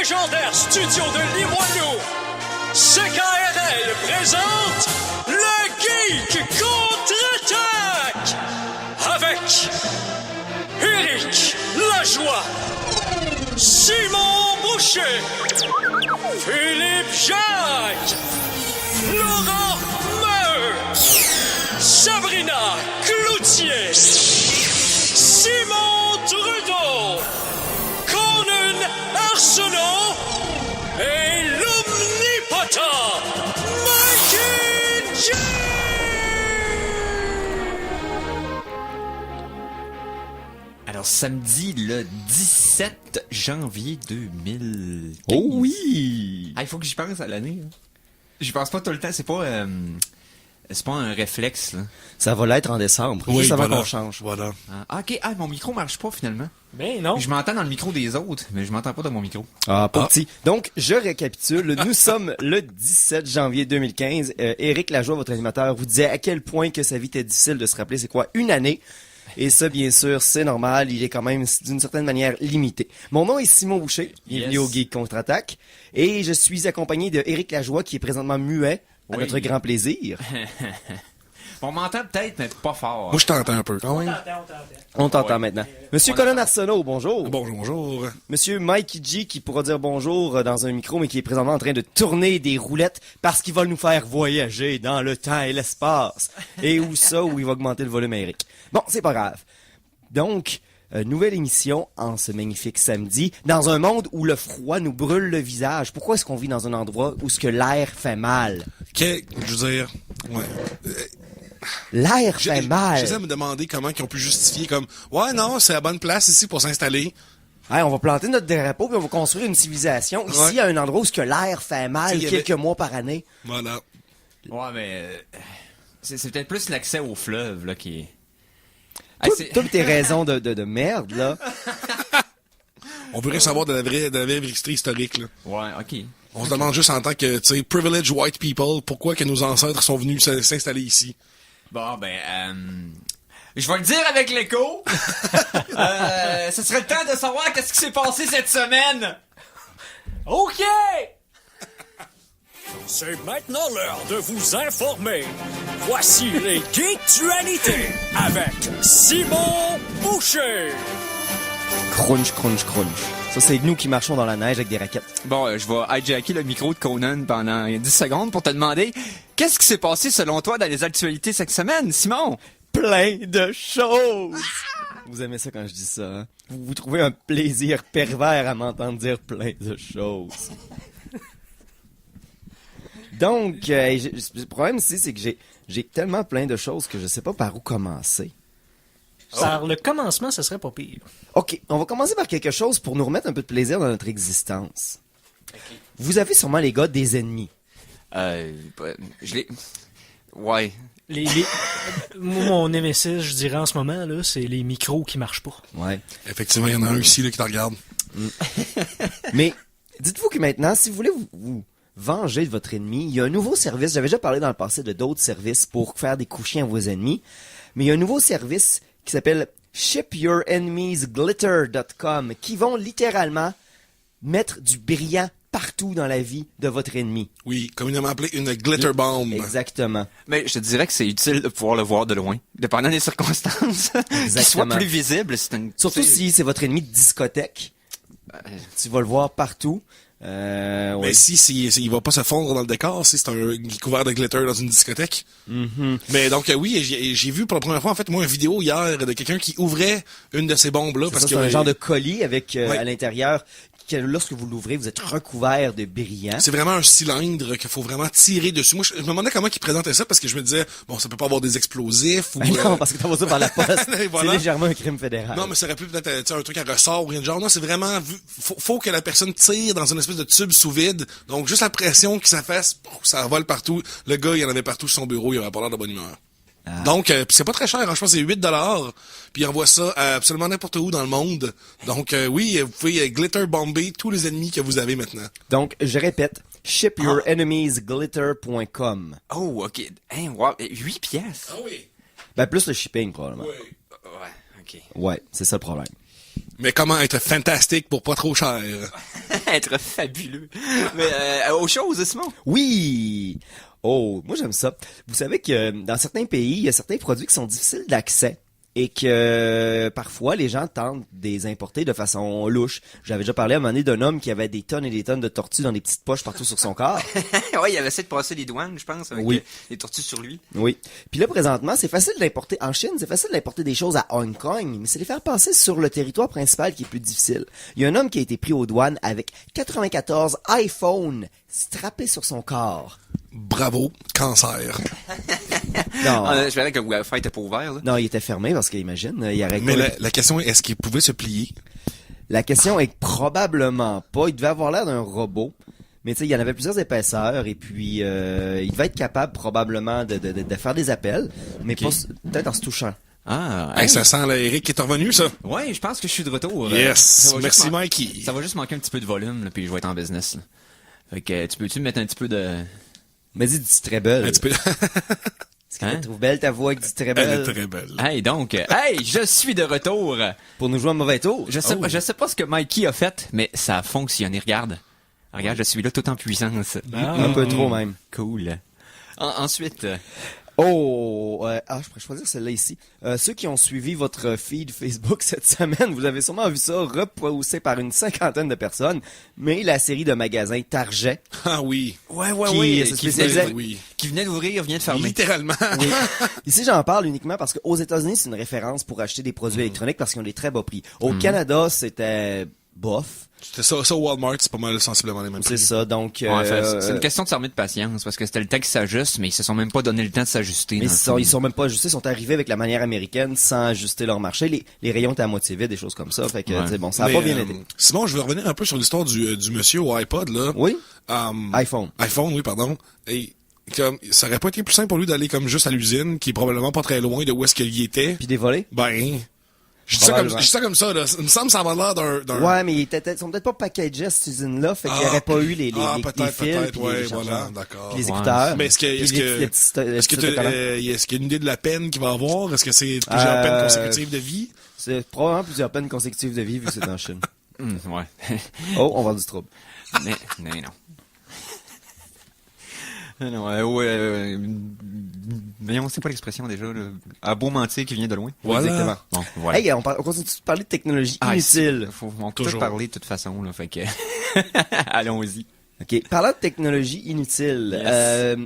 légendaire studio de Limoilou, CKRL présente le Geek contre-attaque avec Éric Lajoie, Simon Boucher, Philippe Jacques, Laurent Maheu, Sabrina Cloutier, Simon Trudeau, Conan Arsenault et l'omnipotent Mikey J. Alors, samedi le 17 janvier 2015. Oh oui! Ah, il faut que j'y pense à l'année. Hein. J'y pense pas tout le temps. C'est pas un réflexe, là. Ça va l'être en décembre. Oui, juste avant voilà. qu'on change. Voilà. Ah, ok. Ah, mon micro marche pas, finalement. Ben non. Je m'entends dans le micro des autres, mais je m'entends pas dans mon micro. Ah, pas petit. Donc, je récapitule. Nous sommes le 17 janvier 2015. Éric Lajoie, votre animateur, vous disait à quel point que sa vie était difficile de se rappeler c'est quoi une année. Et ça, bien sûr, c'est normal. Il est quand même, d'une certaine manière, limité. Mon nom est Simon Boucher. Bienvenue Yes. au Geek Contre-Attaque. Et je suis accompagné de Éric Lajoie, qui est présentement muet, à Oui. notre grand plaisir. On m'entend peut-être, mais pas fort. Moi, je t'entends un peu quand même. On t'entend Ouais. maintenant. Monsieur Conan Arsenault, bonjour. Bonjour, bonjour. Monsieur Mikey G, qui pourra dire bonjour dans un micro, mais qui est présentement en train de tourner des roulettes parce qu'il va nous faire voyager dans le temps et l'espace. Et où ça, où il va augmenter le volume à Eric. Bon, c'est pas grave. Donc, nouvelle émission en ce magnifique samedi, dans un monde où le froid nous brûle le visage. Pourquoi est-ce qu'on vit dans un endroit où ce que l'air fait mal? Je veux dire, ouais. L'air fait mal. J'essaie de me demander comment ils ont pu justifier comme, ouais, non, c'est la bonne place ici pour s'installer. Hey, on va planter notre drapeau puis on va construire une civilisation ici Ouais. à un endroit où ce que l'air fait mal Il y avait- quelques mois par année. Voilà. Ouais, mais c'est peut-être plus l'accès au fleuve, là, qui est... Ah, Toutes tes raisons de merde, là. On voudrait savoir de la vraie history historique, là. Ouais, ok. On se demande juste en tant que, tu sais, privileged white people, pourquoi que nos ancêtres sont venus s'installer ici. Bon, je vais le dire avec l'écho. Ce serait le temps de savoir qu'est-ce qui s'est passé cette semaine. OK! C'est maintenant l'heure de vous informer. Voici les Geektualités avec Simon Boucher. Crunch, crunch, crunch. Ça, c'est nous qui marchons dans la neige avec des raquettes. Bon, je vais hijacker le micro de Conan pendant 10 secondes pour te demander qu'est-ce qui s'est passé selon toi dans les actualités cette semaine, Simon? Plein de choses! Vous aimez ça quand je dis ça, hein? Vous trouvez un plaisir pervers à m'entendre dire plein de choses. Donc, le problème ici, c'est que j'ai tellement plein de choses que je sais pas par où commencer. Par le commencement, ce serait pas pire. OK, on va commencer par quelque chose pour nous remettre un peu de plaisir dans notre existence. Vous avez sûrement, les gars, des ennemis. Je l'ai... Ouais. Mon némésis, je dirais en ce moment, là, c'est les micros qui marchent pas. Ouais. Effectivement, il y en a un ici, là, qui te regarde. Mais dites-vous que maintenant, si vous voulez vous venger de votre ennemi, il y a un nouveau service. J'avais déjà parlé dans le passé de d'autres services pour faire des couchins à vos ennemis. Mais il y a un nouveau service qui s'appelle ShipYourEnemiesGlitter.com qui vont littéralement mettre du brillant partout dans la vie de votre ennemi. Oui, communément appelé une glitter bomb. Exactement. Mais je te dirais que c'est utile de pouvoir le voir de loin. Dépendant des circonstances. Qu'il soit Exactement. plus visible. C'est une... Surtout tu sais, si c'est votre ennemi de discothèque. Tu vas le voir partout. Mais Ouais. si il va pas se fondre dans le décor, si c'est un couvert de glitter dans une discothèque. Mais donc, oui, j'ai vu pour la première fois, en fait, moi, une vidéo hier de quelqu'un qui ouvrait une de ces bombes-là. Parce Ça, que c'est un genre de colis avec Ouais. à l'intérieur que lorsque vous l'ouvrez, vous êtes recouvert de brillant. c'est vraiment un cylindre qu'il faut vraiment tirer dessus. Moi, je me demandais comment ils présentaient ça parce que je me disais, bon, ça peut pas avoir des explosifs ou... Ben non, parce que t'envoies ça par la poste. Et voilà. C'est légèrement un crime fédéral. Non, mais ça aurait pu peut-être être un truc à ressort ou rien de genre. Non, c'est vraiment... Faut que la personne tire dans une espèce de tube sous vide. Donc, juste la pression que ça fasse, ça vole partout. Le gars, il en avait partout sur son bureau, il avait pas l'air de bonne humeur. Donc, puis c'est pas très cher, hein, je pense que c'est $8. Puis il envoie ça à absolument n'importe où dans le monde. Donc, oui, vous pouvez glitter bomber tous les ennemis que vous avez maintenant. Donc, je répète, ShipYourEnemiesGlitter.com. Oh, ok. Hein, wow. 8 pièces. Ah oui. Ben, plus le shipping, probablement. Ouais, ok. Ouais, c'est ça le problème. Mais comment être fantastique pour pas trop cher? être fabuleux. Mais autre chose, Simon? Oui! Oh, moi j'aime ça. Vous savez que dans certains pays, il y a certains produits qui sont difficiles d'accès et que parfois les gens tentent de les importer de façon louche. J'avais déjà parlé à un moment donné d'un homme qui avait des tonnes et des tonnes de tortues dans des petites poches partout sur son corps. Ouais, il avait essayé de passer les douanes, je pense, avec Oui. les tortues sur lui. Oui. Puis là, présentement, c'est facile d'importer. En Chine, c'est facile d'importer des choses à Hong Kong, mais c'est les faire passer sur le territoire principal qui est plus difficile. Il y a un homme qui a été pris aux douanes avec 94 iPhones strappés sur son corps. Bravo, cancer. Non, Je verrais que le Wi-Fi était pas ouvert, là. non, il était fermé parce qu'imagine, il aurait Mais la question est, est-ce qu'il pouvait se plier? La question est probablement pas. Il devait avoir l'air d'un robot. Mais tu sais, il y en avait plusieurs épaisseurs et puis il devait être capable probablement de faire des appels, mais Ok. pas peut-être en se touchant. Ah, Hey, ça sent là, Eric qui est revenu, ça. Ouais, je pense que je suis de retour. Yes. Ça va Merci, juste Mikey. Ça va juste manquer un petit peu de volume, là, puis je vais être en business, là. Fait que, tu me mettre un petit peu de... Mais dis très belle. Un petit peu. Est-ce que tu trouves belle ta voix avec du très Elle belle? est très belle. Hey, donc, je suis de retour. Pour nous jouer un mauvais tour. Je sais pas ce que Mikey a fait, mais ça a fonctionné. Regarde, je suis là tout en puissance. Un peu trop même. Cool. Ensuite, Oh, je pourrais choisir celle-là ici. Ceux qui ont suivi votre feed Facebook cette semaine, vous avez sûrement vu ça repoussé par une cinquantaine de personnes, mais la série de magasins Target, Ah oui. ouais, Qui se spécialisait- Oui. qui venait d'ouvrir, vient de fermer. Littéralement. ici j'en parle uniquement parce qu'aux États-Unis c'est une référence pour acheter des produits électroniques parce qu'ils ont des très bas prix. Au Canada c'était bof, C'était ça, Walmart, c'est pas mal sensiblement les mêmes c'est prix. ça, donc... Ouais, c'est une question de s'armer de patience, parce que c'était le temps qui s'ajuste, mais ils se sont même pas donné le temps de s'ajuster. Mais dans le fond. ils sont même pas ajustés, ils sont arrivés avec la manière américaine sans ajuster leur marché. Les rayons étaient à moitié vides, des choses comme ça. Fait que, Ouais. tu sais, bon, ça a Mais, pas bien été. Simon, je veux revenir un peu sur l'histoire du monsieur au iPod, là. Oui? iPhone, oui, pardon. Et comme, ça aurait pas été plus simple pour lui d'aller comme juste à l'usine, qui est probablement pas très loin de où est-ce qu'il y était. Puis des volets? Ben, je dis ça comme ça, là. Il me semble que ça va l'air d'un... Ouais, mais ils sont peut-être pas packagés à cette usine-là, fait qu'il n'y aurait pas eu les peut-être, fils, puis ouais, les voilà, chargeurs, d'accord. puis les Ouais. écouteurs. Mais est-ce qu'il y a une idée de la peine qu'il va avoir? Est-ce que c'est plusieurs peines consécutives de vie? C'est probablement plusieurs peines consécutives de vie vu que c'est en Chine. Ouais. Oh, on va avoir du trouble. mais non. Non, voyons, c'est quoi l'expression déjà, là? À beau mentir qui vient de loin. Voilà. Exactement. Bon, voilà. Hey, on continue de parler de technologie inutile. On peut Toujours. parler de toute façon, là, fait que... Allons-y. OK. Parlant de technologie inutile, Yes.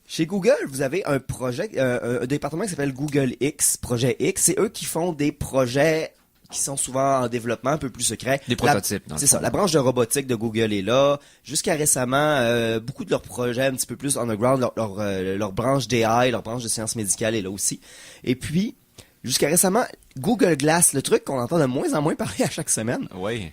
chez Google, vous avez un projet, un département qui s'appelle Google X, Projet X. C'est eux qui font des projets qui sont souvent en développement un peu plus secrets. Des prototypes, dans le C'est fond. ça. La branche de robotique de Google est là. Jusqu'à récemment, beaucoup de leurs projets un petit peu plus underground, leur branche d'AI, leur branche de sciences médicales est là aussi. Et puis, jusqu'à récemment, Google Glass, le truc qu'on entend de moins en moins parler à chaque semaine, Oui.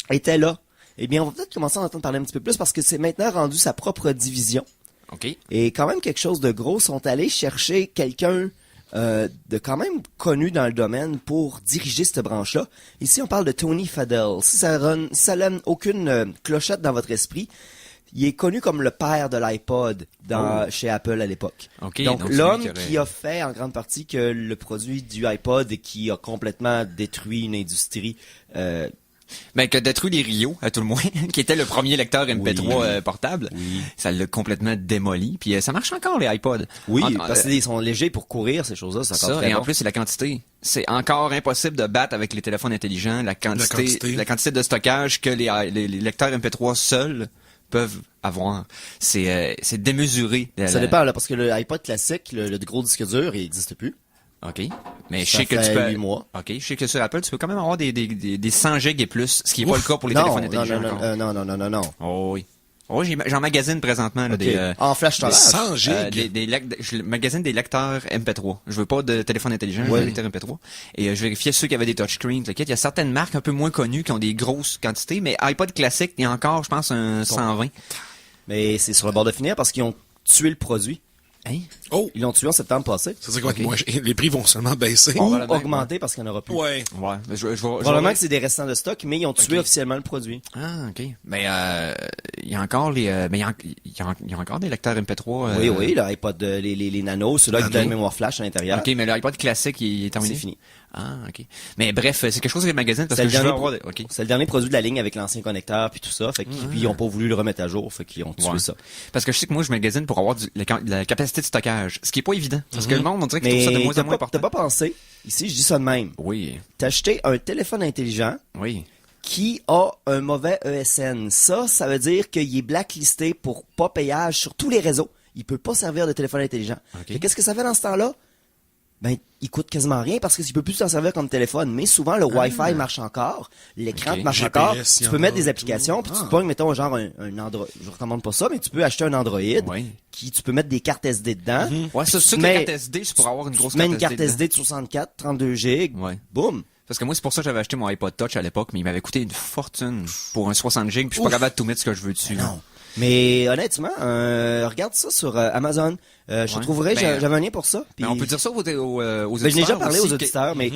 était là. Eh bien, on va peut-être commencer à en entendre parler un petit peu plus parce que c'est maintenant rendu sa propre division. OK. Et quand même quelque chose de gros, sont allés chercher quelqu'un de quand même connu dans le domaine pour diriger cette branche-là. Ici, on parle de Tony Fadell. Si ça donne aucune clochette dans votre esprit, il est connu comme le père de l'iPod chez Apple à l'époque. OK, Donc donc l'homme celui qui aurait- qui a fait en grande partie que le produit du iPod et qui a complètement détruit une industrie Ben, que détruit les Rio, à tout le moins, qui était le premier lecteur MP3 portable. Oui. Ça l'a complètement démoli. Puis ça marche encore, les iPods. Oui, En- parce qu'ils sont légers pour courir, ces choses-là, c'est encore ça, très et en bon. plus, c'est la quantité. C'est encore impossible de battre avec les téléphones intelligents la quantité de stockage que les lecteurs MP3 seuls peuvent avoir. C'est démesuré. Ça dépend, là, parce que le iPod classique, le gros disque dur, il n'existe plus. OK. Mais je Ça sais que tu fait peux... 8 mois. OK. Je sais que sur Apple, tu peux quand même avoir des 100 gigs et plus, ce qui n'est pas le cas pour les téléphones intelligents. encore. Oh oui. Oh, j'en magasine présentement, là, Ok. En flash standard. 100 gigs. je magasine des lecteurs MP3. Je veux pas de téléphone intelligent, je veux des lecteurs MP3. Et je vérifiais ceux qui avaient des touchscreens. Il y a certaines marques un peu moins connues qui ont des grosses quantités, mais iPod classique, il y a encore, je pense, un 120. Mais c'est sur le bord de finir parce qu'ils ont tué le produit. Hein? Oh! Ils l'ont tué en septembre passé. Ça veut dire quoi? Les prix vont seulement baisser. Ou Probablement, augmenter parce qu'il n'y en aura plus. Ouais. Ouais. Mais je vais- Probablement que c'est des restants de stock, mais ils ont tué officiellement le produit. Ah, OK. Mais il y a encore les, mais il y a encore des lecteurs MP3. Oui, l'iPod, les nanos, ceux-là qui donnent une mémoire flash à l'intérieur. Ok, mais l'iPod classique, il est terminé. C'est fini. Ah, ok. Mais bref, c'est quelque chose que le magazine parce C'est que le je veux dernier avoir. Ok. C'est le dernier produit de la ligne avec l'ancien connecteur puis tout ça. Fait qu'ils puis ils ont pas voulu le remettre à jour. Fait qu'ils ont tué ça. Parce que je sais que moi, je magasine pour avoir la capacité de stockage, ce qui est pas évident. Parce que le monde, on dirait qu'il trouve ça de moins en moins important. T'as pas pensé, ici, je dis ça de même. Oui. T'as acheté un téléphone intelligent Oui. qui a un mauvais ESN. Ça veut dire qu'il est blacklisté pour pas payage sur tous les réseaux. Il peut pas servir de téléphone intelligent. Ok. Et qu'est-ce que ça fait dans ce temps-là? Ben, il coûte quasiment rien parce que tu peux plus s'en servir comme téléphone. Mais souvent, le Wi-Fi marche encore, l'écran Ok. marche GPS, encore. il Tu y peux en mettre a des tout. applications, puis tu pognes, mettons, genre un Android. Je recommande pas ça, mais tu peux acheter un Android Oui. qui tu peux mettre des cartes SD dedans. Ouais, c'est sûr que Mais- les cartes SD, c'est pour avoir une grosse Tu mets carte une carte dedans. SD de 64, 32 gigs. Ouais. Boum. Parce que moi, c'est pour ça que j'avais acheté mon iPod Touch à l'époque, mais il m'avait coûté une fortune pour un 60 GB, puis je suis pas capable de tout mettre ce que je veux dessus. là. Non. Mais honnêtement, regarde ça sur Amazon. Je te Ouais. trouverai, Ben, j'avais un lien pour ça. Mais on peut dire ça aux Ben, auditeurs. je n'ai déjà parlé aussi aux auditeurs, mais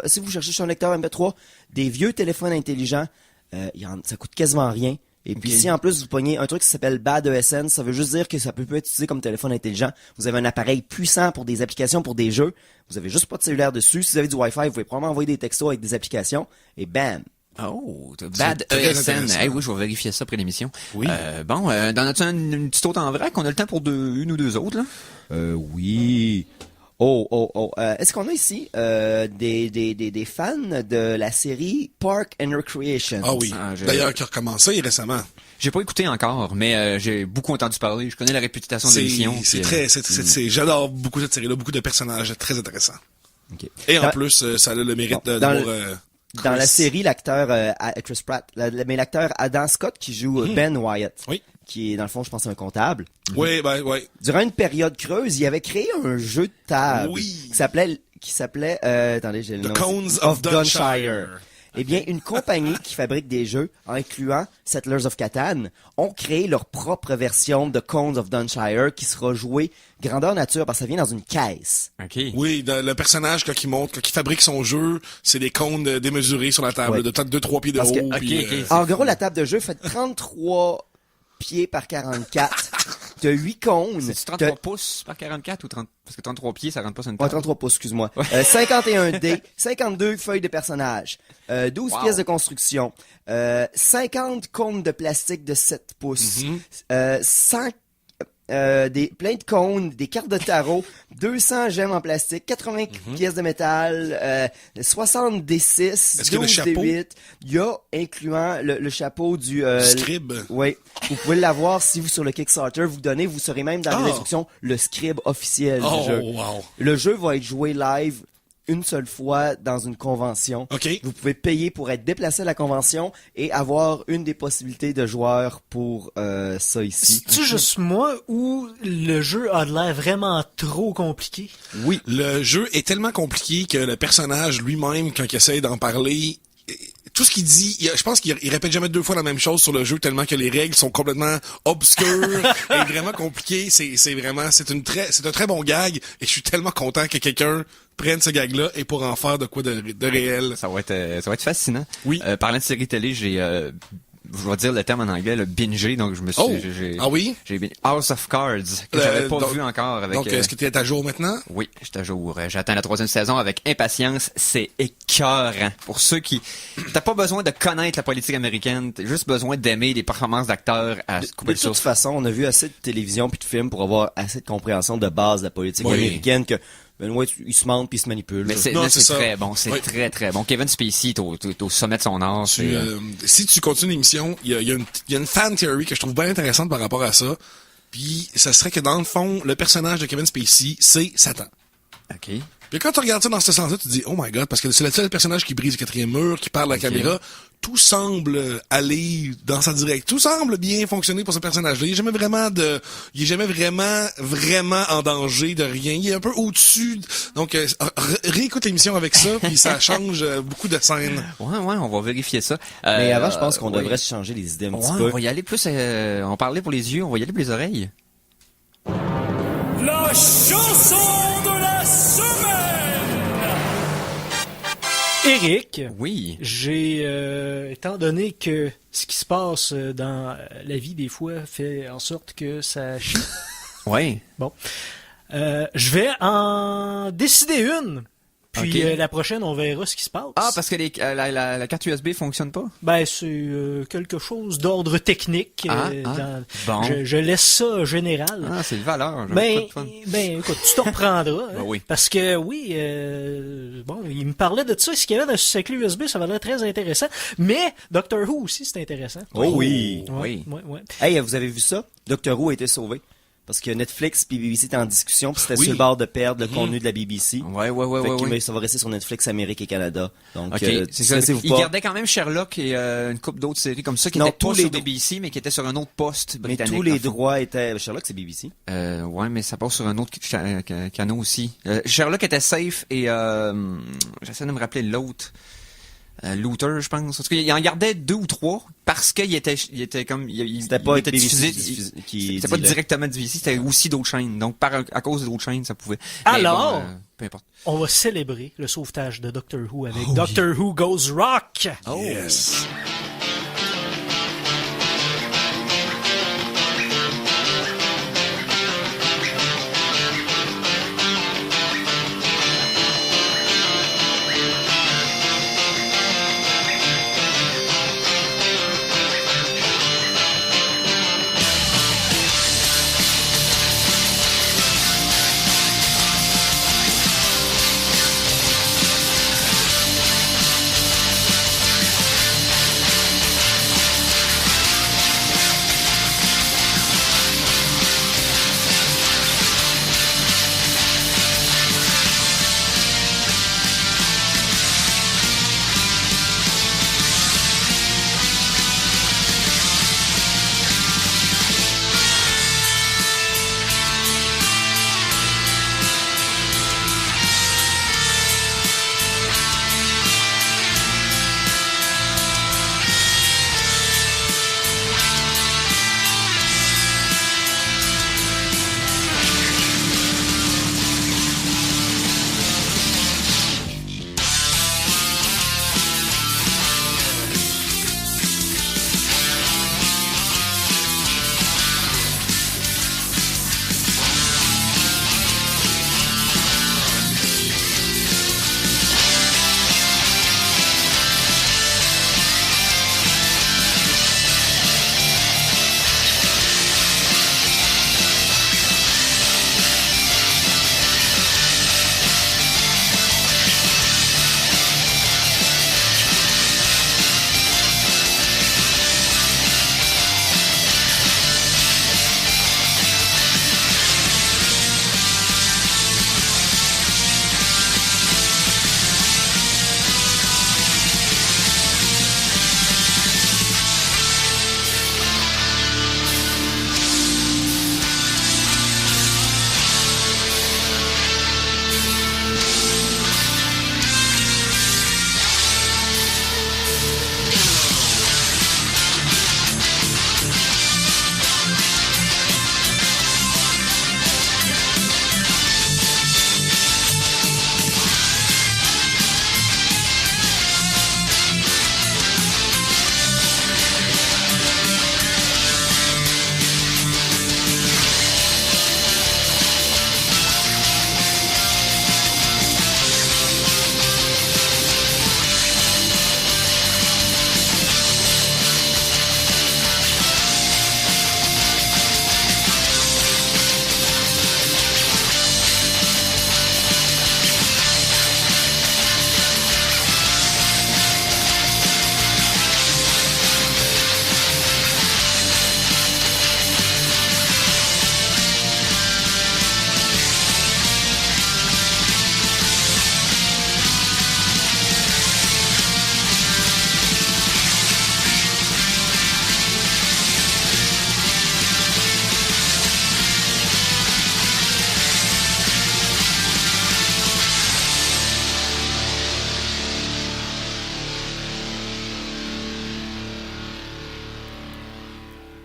si vous cherchez sur un lecteur MP3, des vieux téléphones intelligents, ça coûte quasiment rien. Et puis si en plus vous pognez un truc qui s'appelle Bad ESN, ça veut juste dire que ça peut être utilisé comme téléphone intelligent. Vous avez un appareil puissant pour des applications, pour des jeux. Vous avez juste pas de cellulaire dessus. Si vous avez du Wi-Fi, vous pouvez probablement envoyer des textos avec des applications. Et bam! Oh, Bad très ESN. intéressant. Hey, oui, je vais vérifier ça après l'émission. Oui. Bon, dans notre une petite autre en vrac, on a le temps pour une ou deux autres, là. Oui. Est-ce qu'on a ici des fans de la série Park and Recreation? Ah oui. Ah, D'ailleurs, qui a recommencé récemment. J'ai pas écouté encore, mais j'ai beaucoup entendu parler. Je connais la réputation de l'émission. C'est puis, très, j'adore beaucoup cette série-là, beaucoup de personnages très intéressants. Ok. Et en Dans- plus, ça a le mérite Dans d'avoir, Dans la Chris. série, l'acteur Chris Pratt, mais l'acteur Adam Scott qui joue Ben Wyatt, Oui. qui est dans le fond, je pense, un comptable. Oui, ben, ouais. Durant une période creuse, il avait créé un jeu de table Oui. qui s'appelait attendez, j'ai le nom. Cones of Dunshire. Eh bien, une compagnie qui fabrique des jeux, incluant Settlers of Catan, ont créé leur propre version de Cones of Dunshire qui sera jouée grandeur nature parce que ça vient dans une caisse. OK. Oui, le personnage quand il fabrique son jeu, c'est des cônes démesurés sur la table, Ouais. de peut-être 2-3 pieds de Parce que- haut. Ok, puis, ok. En gros, la table de jeu fait 33 pieds par 44. T'as 8 cônes. C'est 33 T'as- pouces par 44 ou 30? Parce que 33 pieds, ça rentre pas sur une Ouais, table. 33 pouces, excuse-moi. 51 dés, 52 feuilles de personnages, 12 Wow. pièces de construction, 50 cônes de plastique de 7 pouces, 100 plein de cônes, des cartes de tarot, 200 gemmes en plastique, 80 pièces de métal, 60 D6, Est-ce qu'il y a le 12 chapeau? D8. Il y a, incluant le chapeau du... Scribe. Oui. Vous pouvez l'avoir si vous, sur le Kickstarter, vous donnez, vous serez même dans les Ah. instructions, le scribe officiel Oh, du jeu. wow. Le jeu va être joué live une seule fois dans une convention. OK. Vous pouvez payer pour être déplacé à la convention et avoir une des possibilités de joueurs pour ça ici. C'est-tu juste moi ou le jeu a de l'air vraiment trop compliqué? Oui. Le jeu est tellement compliqué que le personnage lui-même, quand il essaie d'en parler, tout ce qu'il dit, je pense qu'il répète jamais deux fois la même chose sur le jeu tellement que les règles sont complètement obscures et vraiment compliquées. C'est un très bon gag et je suis tellement content que quelqu'un prenne ce gag-là et pour en faire de quoi de réel. Ça va être fascinant. Oui. Parlant de série télé, je vais dire le terme en anglais, le bingé, donc je me suis, Oh! Ah oui? J'ai House of Cards, que j'avais pas donc- vu encore avec, Donc, est-ce que tu es à jour maintenant? oui, j'étais à jour. J'attends la 3e saison avec impatience. C'est écœurant. Pour ceux qui... T'as pas besoin de connaître la politique américaine. T'as juste besoin d'aimer les performances d'acteurs à se couper De le toute souffle. façon, on a vu assez de télévision puis de films pour avoir assez de compréhension de base de la politique Oui. américaine que Benoît, il se mente puis il se manipule. Mais Non, c'est c'est ça. très bon. C'est Oui. très, très bon. Kevin Spacey est au sommet de son art. c'est, Si tu continues l'émission, il y a une fan theory que je trouve bien intéressante par rapport à ça. Puis, ça serait que dans le fond, le personnage de Kevin Spacey, c'est Satan. OK. Puis quand tu regardes ça dans ce sens-là, tu te dis, oh my god, parce que c'est le seul personnage qui brise le 4e mur, qui parle à la caméra. Tout semble aller dans sa direction. Tout semble bien fonctionner pour ce personnage-là. Il est jamais vraiment en danger de rien. Il est un peu au-dessus. Donc, réécoute l'émission avec ça, puis ça change beaucoup de scènes. Ouais, on va vérifier ça. Mais avant, je pense qu'on ouais. devrait se changer les idées un petit Ouais, peu. on va y aller plus, on parlait pour les yeux, on va y aller pour les oreilles. La chanson de la semaine. Eric. Oui. J'ai, étant donné que ce qui se passe dans la vie des fois fait en sorte que ça chie, Ouais. bon, je vais en décider une. Puis Ok. la prochaine, on verra ce qui se passe. Ah, parce que la carte USB fonctionne pas? Ben, c'est quelque chose d'ordre technique. Bon. Je laisse ça général. Ah, c'est le valeur. Écoute, tu te reprendras. Hein, Ben oui. Parce que, oui, bon, il me parlait de ça, ce qu'il y avait dans ce clé USB, ça va l'air très intéressant. Mais Doctor Who aussi, c'est intéressant. Oh oui. Oui. Ouais. Hey, vous avez vu ça? Doctor Who a été sauvé. Parce que Netflix puis BBC étaient en discussion, puis c'était Oui. sur le bord de perdre le contenu de la BBC. Ouais. Fait que, Ouais. ça va rester sur Netflix Amérique et Canada. Donc, Ok, c'est ça. stressez-vous Il pas. gardait quand même Sherlock et une couple d'autres séries comme ça qui Non, étaient tous pas les sur deux. BBC, mais qui étaient sur un autre poste Mais britannique. tous les dans le fond. droits étaient... Sherlock, c'est BBC. Ouais, mais ça passe sur un autre canal aussi. Sherlock était safe et j'essaie de me rappeler l'autre. Looter, je pense. En tout cas, il en gardait 2 ou 3 parce qu'il était comme C'était pas il était BBC diffusé. qui C'était pas dit là. directement diffusé, c'était aussi d'autres chaînes. Donc à cause d'autres chaînes, ça pouvait. Alors? Mais bon, peu importe. On va célébrer le sauvetage de Doctor Who avec Doctor Who Goes Rock. Yes.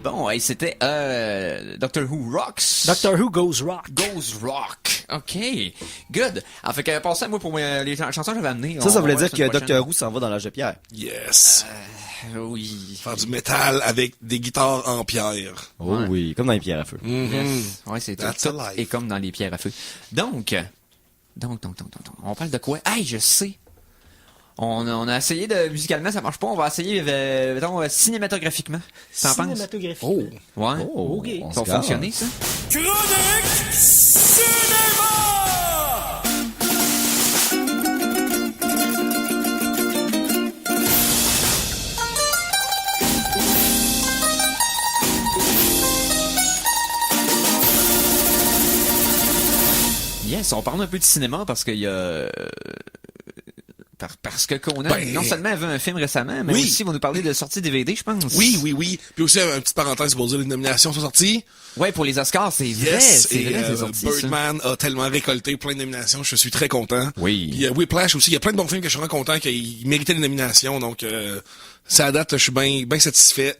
Bon, hey, c'était Doctor Who Rocks. Doctor Who Goes Rock. Goes Rock. OK. Good. En fait que pensez à moi pour les chansons que j'avais amenées. Ça On voulait va dire voir la que semaine prochaine. Doctor Who s'en va dans l'âge de pierre. Yes. Oui. Faire du métal avec des guitares en pierre. Oh oui, comme dans les pierres à feu. Yes. Ouais, c'est tout. That's Tout alive. est comme dans les pierres à feu. Donc, on parle de quoi? Hey, je sais. On a essayé de musicalement, ça marche pas. On va essayer, mettons, cinématographiquement. T'en penses? Cinématographique. Oh. Ouais. Oh, ok. on Ça se va fonctionner, ça? Chronique Cinéma! Yes, on parle un peu de cinéma parce qu'il y a... Parce que Conan, Ben, non seulement avait un film récemment, mais oui. aussi va nous parler de sortie DVD, je pense. Oui. Puis aussi, une petite parenthèse pour dire les nominations sont sorties. Ouais, pour les Oscars, c'est vrai. Yes. C'est Et vrai, c'est sorti, ça. Birdman a tellement récolté plein de nominations. Je suis très content. Oui. Puis Whiplash aussi. Il y a plein de bons films que je suis vraiment content qu'ils méritaient des nominations. Donc, ça à date, je suis bien satisfait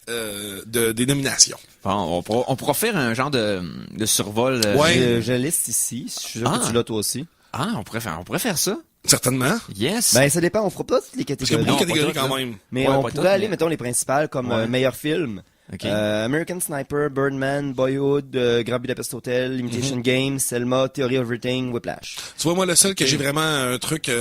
des nominations. Bon, on pourra faire un genre de survol. Ouais. Je liste ici. Je suis sûr Ah. que tu l'as toi aussi. Ah, on pourrait faire ça. Certainement. Yes. Ben, ça dépend. On fera pas toutes les Parce qu'il y a catégories. beaucoup de Non, catégories pas toutes, quand là. même. Mais Ouais, on pas pourrait toutes, aller, mais- mettons, les principales comme Ouais. meilleur film. Ok. American Sniper, Birdman, Boyhood, Grand Budapest Hotel, Imitation Game, Selma, Theory of Everything, Whiplash. Tu vois, moi, le seul que j'ai vraiment un truc,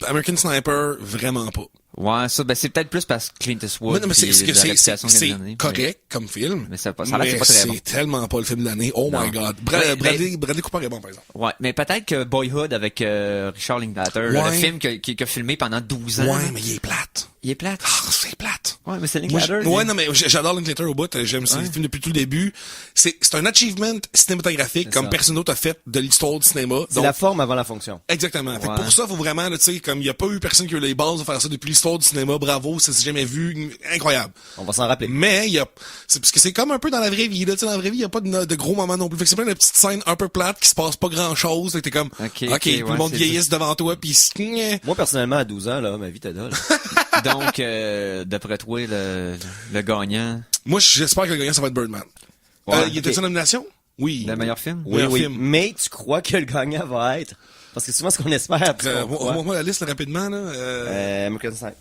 American Sniper, vraiment pas. Ouais, ça, ben, c'est peut-être plus parce que Clint Eastwood. Mais non, mais puis c'est que la réputation qu'il a c'est donnée. correct comme film. Mais ça a l'air que c'est pas très bon. c'est tellement pas le film de l'année. Oh Non. my god. Mais- Bradley Cooper est bon, par exemple. Ouais, mais peut-être que Boyhood avec Richard Linklater, le Ouais. film qu'il a filmé pendant 12 ans. Ouais, mais il est plate. Il est plate. Ah, c'est plate. Ouais, mais c'est Moi, Linklater. ouais, lui. non, mais j'adore Linklater au bout. J'aime ses films depuis tout le début. C'est un achievement cinématographique C'est comme ça. personne d'autre a fait de l'histoire du cinéma. C'est Donc, la forme avant la fonction. exactement. Fait que Ouais. pour ça, faut vraiment, là, tu sais, comme il y a pas eu personne qui a eu les bases de faire ça depuis l'histoire du cinéma. Bravo, ça s'est jamais vu. Incroyable. On va s'en rappeler. Mais c'est parce que c'est comme un peu dans la vraie vie, là. Tu sais, dans la vraie vie, il y a pas de gros moments non plus. Fait que c'est plein de petites scènes un peu plates qui se passent pas grand chose. Fait que t'es comme, Ok, puis ouais, le monde c'est vieillisse devant toi puis Moi, personnellement, à 12 ans, là, ma vie t'adore. Donc, d'après toi, le gagnant, moi, j'espère que le gagnant, ça va être Birdman. Ouais, il était ok. sa nomination? Oui. le meilleur film? Oui, Meilleur oui. film. Mais tu crois que le gagnant va être? Parce que souvent, ce qu'on espère, puis ce qu'on croit. Moi, la liste, là, rapidement, là, American Sniper.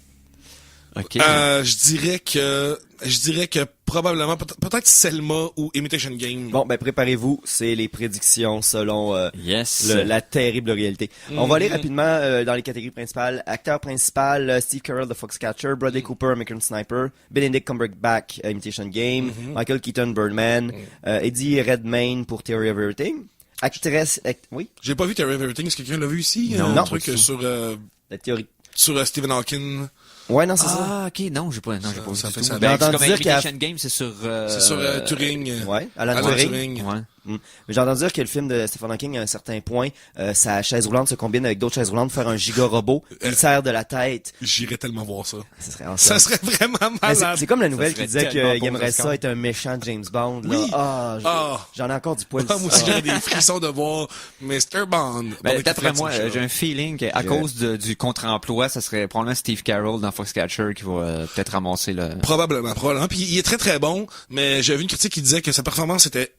Ok. je dirais que probablement, peut-être Selma ou Imitation Game. Bon, ben, préparez-vous. C'est les prédictions selon, Yes. la terrible réalité. On va aller rapidement dans les catégories principales. Acteur principal, Steve Carell de Foxcatcher, Bradley Cooper, American Sniper, Benedict Cumberbatch, Imitation Game, Michael Keaton, Birdman, Eddie Redmayne pour Theory of Everything. Actrice, oui, J'ai pas vu Terry of Everything. Est-ce que quelqu'un l'a vu ici? Non. Un Non. truc la théorie. sur Stephen Hawking. Ouais, non, c'est ça. Ah, ok, non, j'ai pas vu ça du fait tout. ça. Ben, J'ai c'est entendu comme dire qu'il y a- Imitation Game, c'est sur... C'est sur Turing. Ouais, Alan Turing. Ouais. Mais j'ai entendu dire que le film de Stephen Hawking, à un certain point, sa chaise roulante se combine avec d'autres chaises roulantes pour faire un giga robot. Il sert de la tête. J'irais tellement voir ça. Ça serait Ça serait vraiment Mais malade. c'est comme la nouvelle serait qui disait tellement qu'il beau, aimerait Oscar. ça être un méchant James Bond. Là. Oui. Ah, j'en ai encore du poil. Ah, moi aussi, j'aurais des frissons de voir Mr. Bond. Ben, d'après moi, j'ai un feeling qu'à cause du contre-emploi, ça serait probablement Steve Carell dans Foxcatcher qui va peut-être ramasser le... Probablement. Puis il est très très bon, mais j'avais vu une critique qui disait que sa performance était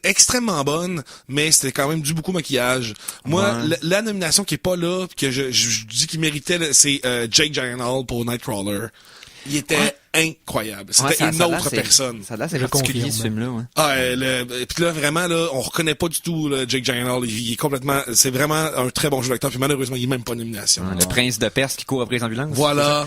extrêmement bonne, mais c'était quand même du beaucoup maquillage. Moi, Ouais. la nomination qui est pas là, puis que je dis qu'il méritait, là, c'est Jake Gyllenhaal pour Nightcrawler. Il était incroyable. C'était Ouais, ça- une ça a l'air, autre c'est- personne. Ça a l'air, c'est Je particulier, confirme. ce film-là, ouais. Ah, puis là, vraiment, là, on reconnaît pas du tout là, Jake Gyllenhaal. Il est complètement... C'est vraiment un très bon jeu d'acteur, puis malheureusement, il est même pas en nomination. Le prince de Perse qui court après les ambulances. Voilà.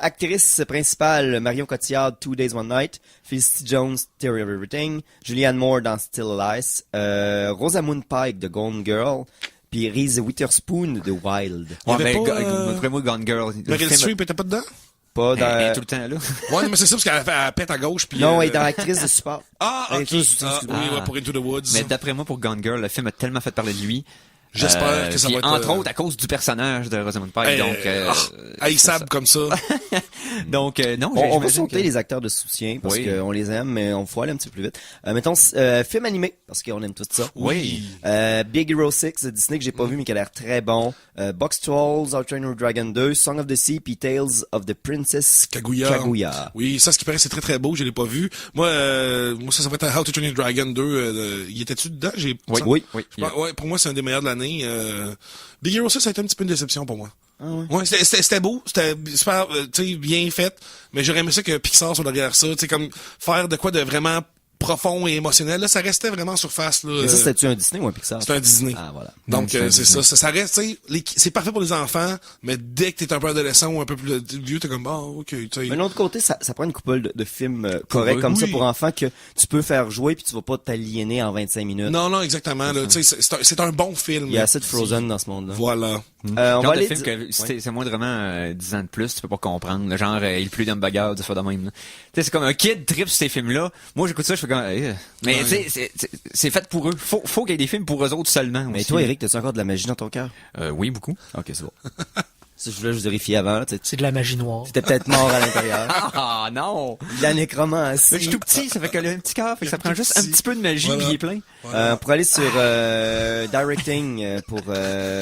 Actrice principale, Marion Cotillard, 2 Days, 1 Night. Felicity Jones, Theory of Everything. Julianne Moore dans Still Alice. Rosamund Pike de Gone Girl. Puis Reese Witherspoon de Wild. Il y Ouais, avait ben, pas, après moi, Gone Girl. Le Meryl film- Streep était pas dedans? Pas elle dans... est tout le temps là. Ouais, mais c'est ça, parce qu'elle pète à gauche, puis... Non, elle est dans actrice de support. Ah, ok. Excuse-moi. Oui, ouais, pour Into the Woods. Mais d'après moi, pour Gone Girl, le film a tellement fait parler de lui. J'espère que ça puis va être... entre autres, à cause du personnage de Rosamund Pike. Donc, haïssable comme ça. Donc, non, On va j'imagine sauter que- les acteurs de soutien parce Oui. qu'on les aime, mais on faut aller un petit peu plus vite. Mettons, film animé, parce qu'on aime tout ça. Oui. Big Hero 6 de Disney que j'ai pas vu mais qui a l'air très bon. Box Trolls, How to Train Your Dragon 2, Song of the Sea, puis Tales of the Princess Kaguya. Oui, ça, ce qui paraît, c'est très très beau, je l'ai pas vu. Moi, ça va être How to Train Your Dragon 2. Il était-tu dedans? Oui. ça- Oui. Je pense- ouais, pour moi, c'est un des meilleurs de l'année. Big Hero 6, ça a été un petit peu une déception pour moi. Ah ouais. Ouais, c'était beau, c'était super, tu sais, bien fait, mais j'aurais aimé ça que Pixar soit derrière ça, tu sais, comme faire de quoi de vraiment profond et émotionnel. Là, ça restait vraiment en surface, là. Mais ça, c'était-tu un Disney ou un Pixar? C'est un Disney. Ah, voilà. Donc, c'est un c'est Disney. ça reste, tu sais, c'est parfait pour les enfants, mais dès que t'es un peu adolescent ou un peu plus vieux, t'es comme, ok, tu sais. Mais d'un autre côté, ça prend une couple de films corrects eux, comme ça oui. pour enfants que tu peux faire jouer puis tu vas pas t'aliéner en 25 minutes. Non, exactement, là, tu sais, c'est un bon film. Il y a assez de Frozen dans ce monde-là. Voilà. On Genre va de aller... film que c'est moindrement 10 ans de plus, tu peux pas comprendre. Le genre, il pleut d'un bagarre, des fois de même. là. Tu sais, c'est comme un kid trip sur ces films-là. Moi, j'écoute ça, je fais comme, mais Ouais. tu sais, c'est fait pour eux. Faut qu'il y ait des films pour eux autres seulement. Mais aussi. toi, Eric, t'as-tu encore de la magie dans ton cœur? Oui, beaucoup. Ok, c'est bon. Ça, je voulais juste vérifier avant. C'est de la magie noire. T'étais peut-être mort à l'intérieur. Ah non! La nécromancie. Mais je suis tout petit, ça fait que le petit cœur, fait que ça prend juste un petit peu de magie, Voilà. puis il est plein. Pour aller sur directing pour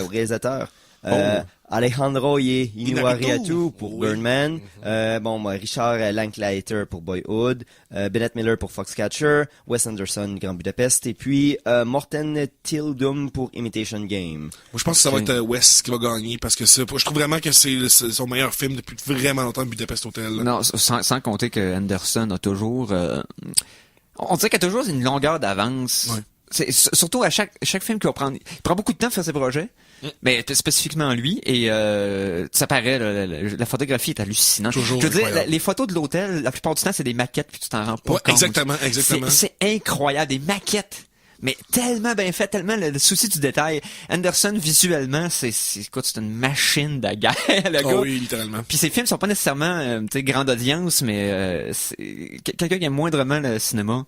réalisateur. Alejandro Inarritu pour Oui. Birdman. Richard Linklater pour Boyhood. Bennett Miller pour Foxcatcher. Wes Anderson, Grand Budapest. Et puis Morten Tildum pour Imitation Game. Moi, je pense que ça va être Wes qui va gagner parce que je trouve vraiment que c'est son meilleur film depuis vraiment longtemps, Budapest Hotel. là. Non, sans compter que Anderson a toujours... on dirait qu'il a toujours une longueur d'avance. Ouais. C'est surtout à chaque film qu'il va prendre. Il prend beaucoup de temps à faire ses projets, mais spécifiquement lui, et ça paraît, la photographie est hallucinante. Toujours Je veux dire, incroyable. les photos de l'hôtel, la plupart du temps, c'est des maquettes, puis tu t'en rends pas Ouais, compte. exactement. C'est incroyable, des maquettes. Mais tellement bien fait, tellement le souci du détail. Anderson, visuellement, écoute, c'est une machine de guerre, le gars. Oh oui, littéralement. Puis ces films sont pas nécessairement, tu sais, grande audience, mais quelqu'un qui aime moindrement le cinéma.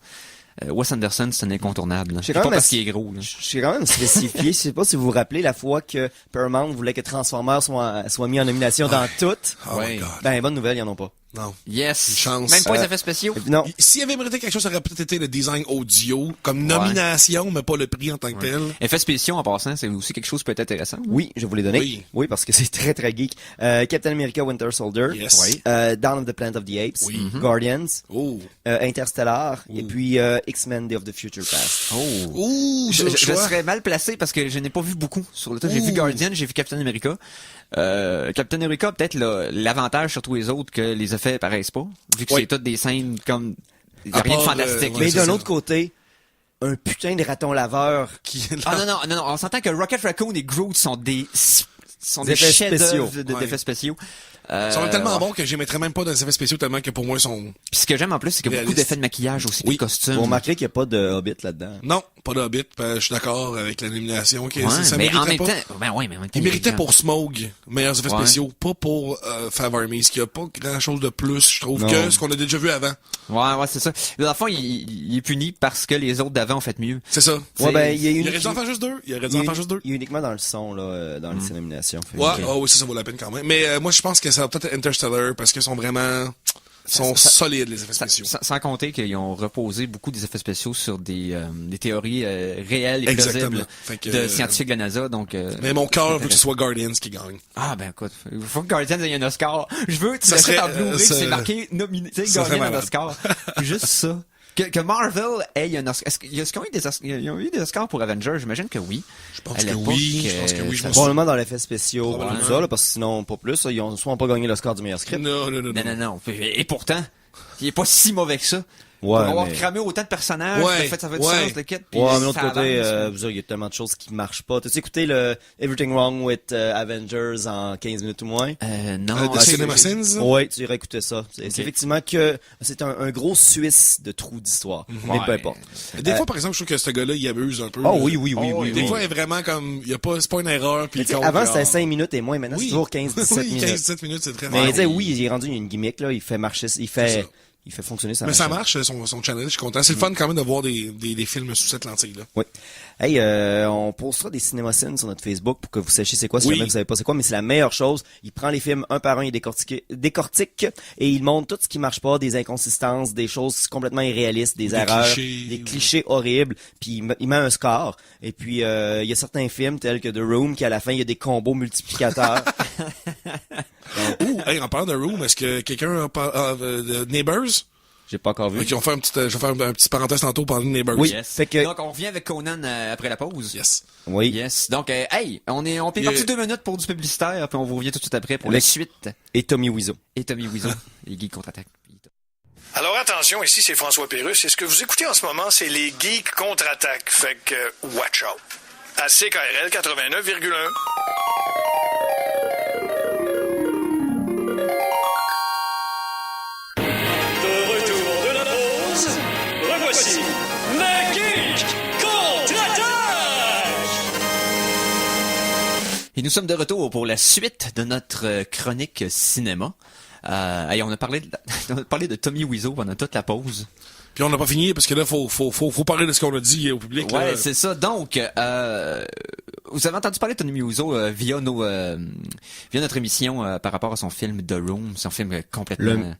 Wes Anderson, c'est un incontournable. Là. J'ai Pas quand même parce qu'il est gros. Là. Je suis quand même spécifié. Je sais pas si vous vous rappelez la fois que Paramount voulait que Transformers soit mis en nomination dans toutes. Oh Ouais. my god. Ben, bonne nouvelle, ils en ont pas. Non. Yes. Une chance. Même pas les effets spéciaux. Non. S'il avait mérité quelque chose, ça aurait peut-être été le design audio, comme nomination, mais pas le prix en tant que tel. Effets spéciaux, en passant, c'est aussi quelque chose peut-être intéressant. Oui, je vais vous les donner. Oui. Oui, parce que c'est très très geek. Captain America Winter Soldier. Yes. Oui. Dawn of the Planet of the Apes. Oui. Guardians. Oh. Interstellar. Et puis X-Men Day of the Future Past. Oh. Ouh, Je ce choix. serais mal placé parce que je n'ai pas vu beaucoup sur le tas. J'ai vu Ouh. Guardian, j'ai vu Captain America. Captain America a peut-être l'avantage sur tous les autres que les effets paraissent pas, vu que Oui. c'est toutes des scènes comme... Il y a À rien de part, fantastique. ouais, Mais c'est d'un ça. autre côté, un putain de raton laveur. Ah non, on s'entend que Rocket Raccoon et Groot sont des Des effets chefs-d'œuvre spéciaux. d'effets Ouais. spéciaux. Ils sont tellement ouais. bons que j'émettrais même pas dans les effets spéciaux tellement que pour moi ils sont... Puis ce que j'aime en plus, c'est qu'il y a beaucoup Réaliste. d'effets de maquillage aussi, Oui. de costumes. Vous remarquerez qu'il n'y a pas de Hobbit là-dedans. Non, pas de Hobbit, je suis d'accord avec la nomination. Okay, Ouais, ça mais en mériterait même pas. temps, mais en même temps, Il méritait est pour Smoke, meilleurs effets Ouais. spéciaux, pas pour Fav Armies, qui a pas grand chose de plus, je trouve, Non. que ce qu'on a déjà vu avant. Ouais, c'est ça. Dans le fond, il est puni parce que les autres d'avant ont fait mieux. C'est ça. Ouais, ben, il y a Il aurait dû en faire juste deux. Il aurait dû en faire juste deux. Il y a uniquement dans le son, là, dans les nominations. Fait Ouais, que- oui, ça vaut la peine quand même. Mais moi, je pense que ça va peut-être être Interstellar, parce qu'ils sont vraiment... sont solides, les effets spéciaux. Sans compter qu'ils ont reposé beaucoup des effets spéciaux sur des théories réelles et Exactement. plausibles Fait que, de scientifiques de la NASA. Donc, Mais mon cœur veut que ce soit Guardians qui gagne. ah ben écoute, il faut que Guardians ait un Oscar. Je veux que tu Ça l'achètes serait, en Blu-ray, ça- c'est marqué nominé, tu sais, ça serait Guardian un malade. Oscar. Juste ça. Que Marvel ait un Oscar. Est-ce qu'ils ont eu des Oscars, ils ont eu des Oscars pour Avengers? J'imagine que oui. Je pense À que l'époque, oui. Je pense que oui. Je ça- me Probablement dans l'effet spéciaux, Probablement. tout ça, là, parce que sinon, pas plus. Ils ont soit pas gagné l'Oscar du meilleur script. Non. Non. Et pourtant, il est pas si mauvais que ça. Ouais, Pour avoir mais- cramé autant de personnages, Ouais, ça fait, ça fait du ouais. sens, le kit. puis Ouais, mais de l'autre ça côté, avance. vous savez, il y a tellement de choses qui marchent pas. T'as-tu écouté le Everything Wrong with Avengers en 15 minutes ou moins? Non. de c'est- Cinema Sins? Ouais, tu irais écouter ça. C'est effectivement que c'est un gros Suisse de trous d'histoire. Mais peu Ouais. importe. Des fois, par exemple, je trouve que ce gars-là, il abuse un peu. Oh là. oui, oui, oui, Oh, oui. Des oui. fois, il est vraiment comme, c'est pas une erreur, puis Mais il tu sais, compte, avant, puis, c'était ah. 5 minutes et moins. Maintenant, c'est toujours 15-17 oui, minutes. 15-17 minutes, c'est très Mais rare. tu sais, oui, il est rendu une gimmick, là. Il fait marcher, il fait, ça. il fait fonctionner sa Mais ça machine. marche, son channel, je suis content. C'est le fun quand même de voir des films sous cette lentille-là. Oui. Hey, on postera des cinéma-scènes sur notre Facebook pour que vous sachiez c'est quoi, si Oui. jamais vous savez pas c'est quoi, mais c'est la meilleure chose. Il prend les films un par un, il décortique et il montre tout ce qui marche pas, des inconsistances, des choses complètement irréalistes, des erreurs, clichés, des clichés horribles, puis il met un score. Et puis, il y a certains films tels que The Room, qui à la fin, il y a des combos multiplicateurs. Ouh, hey, en parlant de Room, est-ce que quelqu'un a de Neighbors? J'ai pas encore vu. Ok, on fait je vais faire un petit parenthèse tantôt pour parler de Neighbors. Oui. Yes. Fait que- Donc, on revient avec Conan après la pause. Yes. Oui. Yes. Donc, hey, on est parti 2 minutes pour du publicitaire, puis on vous revient tout de suite après pour Le- la suite. Et Tommy Wiseau. Et Tommy Wiseau, les geeks contre-attaque. Alors attention, ici c'est François Pérusse et ce que vous écoutez en ce moment, c'est les Geeks contre-attaque. Fait que, watch out. À CKRL 89,1. De retour de la pause, revoici les geeks contre-attaque! Et nous sommes de retour pour la suite de notre chronique cinéma. Hey, on a parlé de Tommy Wiseau pendant toute la pause. Puis on n'a pas fini parce que là, faut parler de ce qu'on a dit au public. Ouais, là. c'est ça. Donc, vous avez entendu parler de Tommy Wiseau via notre émission par rapport à son film The Room, son film complètement...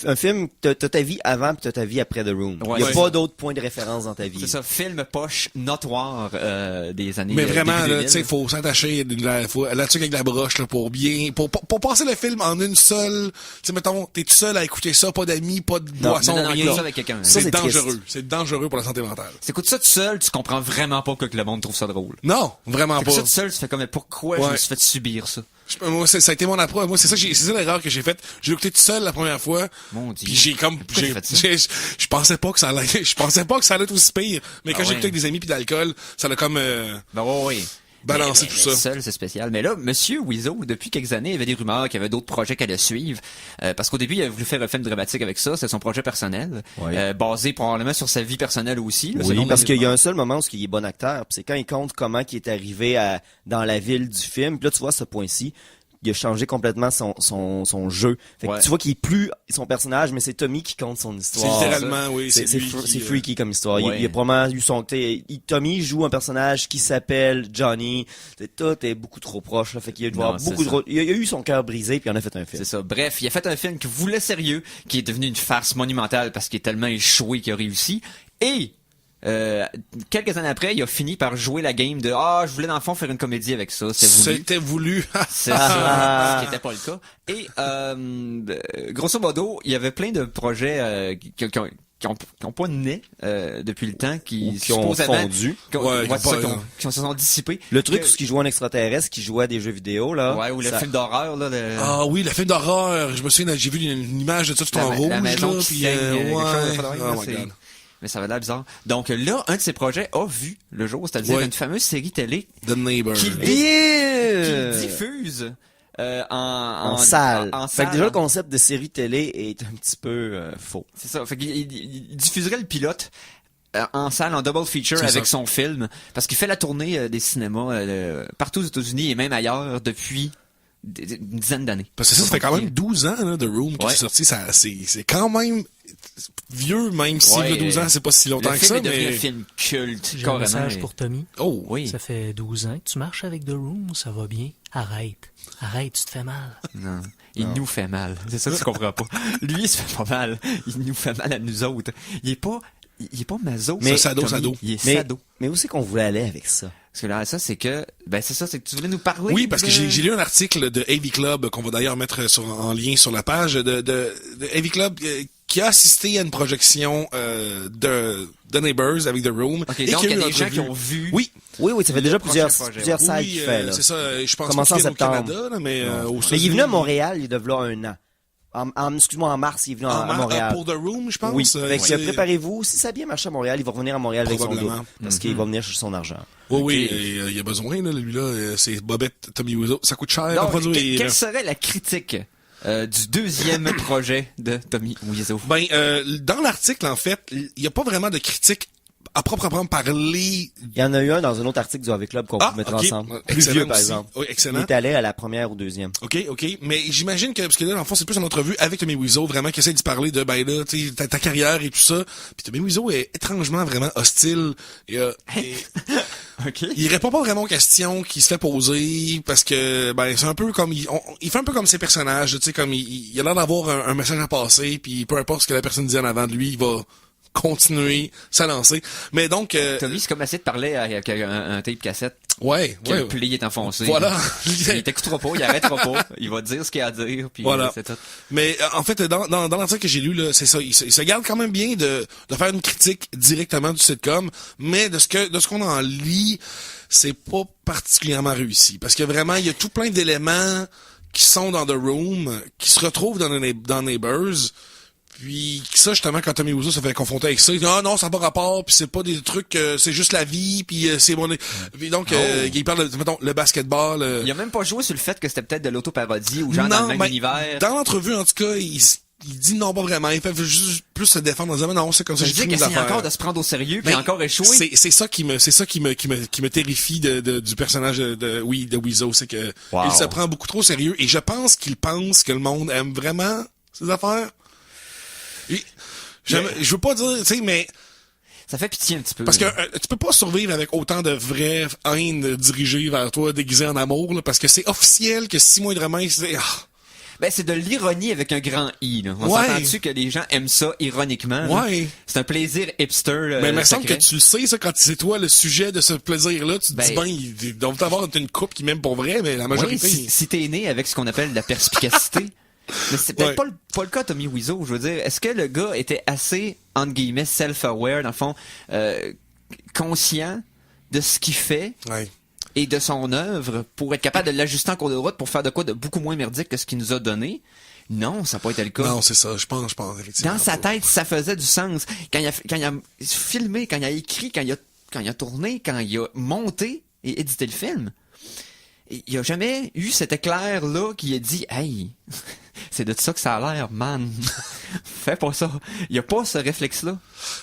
Un film, t'as ta vie avant pis t'as ta vie après The Room. Ouais, il y a ouais. pas d'autres points de référence dans ta vie. C'est ça, film poche notoire des années... Mais vraiment, début là, 2000. tu sais, faut s'attacher là-dessus avec la broche, là, pour passer le film en une seule, tu sais, mettons, t'es tout seul à écouter ça, pas d'amis, pas de boisson, non, rien. écoute ça avec quelqu'un. Ça, C'est c'est triste. dangereux. C'est dangereux pour la santé mentale. Si t'écoutes ça tout seul, tu comprends vraiment pas que le monde trouve ça drôle. Non, vraiment T'écoutes pas. ça tout seul, tu fais comme, mais pourquoi je Ouais. me suis fait subir ça? Moi, ça a été mon approche. Moi, c'est ça l'erreur que j'ai faite. J'ai écouté tout seul la première fois. Mon Dieu. Puis j'ai comme, Pourquoi t'as fait ça? je pensais pas que ça allait être aussi pire. Mais quand Ah j'ai ouais. écouté avec des amis puis d'alcool, ça l'a comme, Ben ouais. balancé Mais tout ça. Seul, c'est spécial. Mais là, Monsieur Wiseau, depuis quelques années, il y avait des rumeurs qu'il y avait d'autres projets qu'elle allait suivre. Parce qu'au début, il avait voulu faire un film dramatique avec ça. C'est son projet personnel. Ouais. Basé probablement sur sa vie personnelle aussi. Là, Oui, selon parce les qu'il y a rumeurs. un seul moment où il est bon acteur, puis c'est quand il compte comment il est arrivé dans la ville du film. Puis là, tu vois, à ce point-ci, il a changé complètement son jeu. Fait que Ouais. tu vois qu'il est plus son personnage, mais c'est Tommy qui compte son histoire. C'est littéralement, oui, c'est lui c'est qui, freaky comme histoire. Ouais. Il a probablement eu son... Tommy joue un personnage qui s'appelle Johnny. Tout est beaucoup trop proche. Là, fait qu'il a dû Non, avoir c'est beaucoup ça. trop... Il a eu son cœur brisé, puis il en a fait un film. C'est ça. Bref, il a fait un film qui voulait sérieux, qui est devenu une farce monumentale parce qu'il est tellement échoué qu'il a réussi. Et quelques années après, il a fini par jouer la game de je voulais dans le fond faire une comédie avec ça, c'est voulu. C'était voulu. C'est ça, ce qui n'était pas le cas. Et grosso modo, il y avait plein de projets qui ont pas né depuis le temps, Ou qui qui ont supposément fondu. Ouais, c'est ça, qui ont pas, qui se sont dissipés. Le truc Que- où il jouait en extraterrestre, qui jouait à des jeux vidéo, là. ouais, ou le ça- film d'horreur là. Ah oui, le film d'horreur. Je me souviens, j'ai vu une image de ça tout en rouge, la maison là, qui puis saigne, quelque chose, ouais. faudrait- Oh my c'est- god. Mais ça avait l'air bizarre. Donc là, un de ces projets a vu le jour, c'est-à-dire Ouais. une fameuse série télé The Neighbor. qui Yeah! diffuse En salle. En Fait salle. que déjà, le concept de série télé est un petit peu faux. C'est ça. Fait qu'il il diffuserait le pilote en salle, en double feature C'est avec ça. son film, parce qu'il fait la tournée des cinémas partout aux États-Unis et même ailleurs depuis une dizaine d'années. Parce que ça fait quand même 12 ans, là, The Room, qui Ouais. est sorti. C'est quand même vieux, même si Ouais, il y a 12 ans, c'est pas si longtemps Le que film ça, est devenu mais... un film culte, J'ai un carrément. message pour Tommy. Oh, Oui. Ça fait 12 ans que tu marches avec The Room, ça va bien. Arrête. Arrête, tu te fais mal. Non. Il nous fait mal. C'est ça que tu comprends pas. Lui, il se fait pas mal. Il nous fait mal à nous autres. Il est pas maso. Mais- sado, Tommy. sado. Il est Mais, sado. mais où c'est qu'on voulait aller avec ça? Parce que là, ça, c'est que tu voulais nous parler. Oui, parce que de- j'ai lu un article de AV Club qu'on va d'ailleurs mettre en lien sur la page de AV Club qui a assisté à une projection de Neighbors avec The Room. Ok, et donc qui il y a eu des une gens entrevue. qui ont vu. Oui, ça fait déjà prochain plusieurs projet, salles Oui, qu'il fait, là. c'est ça. Je pense Commence en qu'il vient au septembre. Canada, là, mais Mais il est venu à Montréal, il y a de là un an. Excuse-moi, en mars, il est venu à Montréal. Pour The Room, je pense. Oui, fait que préparez-vous. Si ça a bien marché à Montréal, il va revenir à Montréal avec son Probablement. double. Parce qu'il va venir chercher son argent. Oui, Ok. oui, et, il a besoin, là, lui, là. C'est Bobette, Tommy Wiseau. Ça coûte cher à Donc, produire. quelle serait la critique du deuxième projet de Tommy Wiseau? Ben, dans l'article, en fait, il n'y a pas vraiment de critique à proprement parler. Il y en a eu un dans un autre article du AV Club qu'on peut mettre ok. ensemble. Plus Excellent vieux, par aussi. exemple. Oui, Il excellent. est allé à la première ou deuxième. OK. Mais j'imagine que, parce que là, dans le fond, c'est plus une entrevue avec Tommy Wiseau, vraiment, qui essaie d'y parler de, ben là, tu sais, ta carrière et tout ça. Puis Tommy Wiseau est étrangement vraiment hostile. Et OK. il répond pas vraiment aux questions qu'il se fait poser, parce que, ben, c'est un peu comme, il fait un peu comme ses personnages, tu sais, comme il a l'air d'avoir un message à passer, puis peu importe ce que la personne dit en avant de lui, il va continuer sa lancée. Mais donc, Tommy, c'est comme essayer de parler avec un tape cassette. ouais. Que le pli est enfoncé. Voilà. Il t'écoutera pas, il arrêtera pas. Il va te dire ce qu'il a à dire, puis Voilà. c'est tout. Mais en fait, dans l'article que j'ai lu, là, c'est ça. Il se garde quand même bien de faire une critique directement du sitcom, mais de ce qu'on en lit, c'est pas particulièrement réussi. Parce que vraiment, il y a tout plein d'éléments qui sont dans The Room, qui se retrouvent dans Neighbors. Puis ça, justement, quand Tommy Wiseau se fait confronter avec ça, il dit « Ah non, ça n'a pas rapport, puis c'est pas des trucs, c'est juste la vie, puis c'est bon... » Puis donc, il parle de, mettons, le basketball... Il a même pas joué sur le fait que c'était peut-être de l'autoparodie ou genre dans le même univers. Dans l'entrevue, en tout cas, il dit non, pas vraiment. Il fait juste plus se défendre en disant « Non, c'est comme ça, Je j'ai dis fini mes qu'essayer affaires. » encore de se prendre au sérieux, puis encore échouer. C'est ça qui me terrifie du personnage de Wiseau, c'est que il se prend beaucoup trop au sérieux, et je pense qu'il pense que le monde aime vraiment ses affaires. Je veux pas dire, tu sais, mais Ça fait pitié un petit peu. parce que là. tu peux pas survivre avec autant de vraie haine dirigée vers toi, déguisée en amour, là, parce que c'est officiel que si moindrement, c'est Ben, c'est de l'ironie avec un grand I, là. On Ouais. s'entend-tu que les gens aiment ça ironiquement? là? Ouais. C'est un plaisir hipster. Mais il me semble que secret. tu le sais, ça, quand c'est toi le sujet de ce plaisir-là, tu te dis, Ben, il doit avoir une couple qui m'aime pour vrai, mais la majorité... Oui, si t'es né avec ce qu'on appelle la perspicacité. Mais c'est peut-être Ouais. pas le cas Tommy Wiseau, je veux dire. Est-ce que le gars était assez, entre guillemets, self-aware, dans le fond, conscient de ce qu'il fait Ouais. et de son œuvre pour être capable de l'ajuster en cours de route pour faire de quoi de beaucoup moins merdique que ce qu'il nous a donné? Non, ça n'a pas été le cas. Non, c'est ça, je pense, effectivement. Dans sa tête, ça faisait du sens. Quand il a filmé, quand il a écrit, quand il a tourné, quand il a monté et édité le film, il n'y a jamais eu cet éclair-là qui a dit « Hey, c'est de ça que ça a l'air, man. Fais pas ça. » Il n'y a pas ce réflexe-là.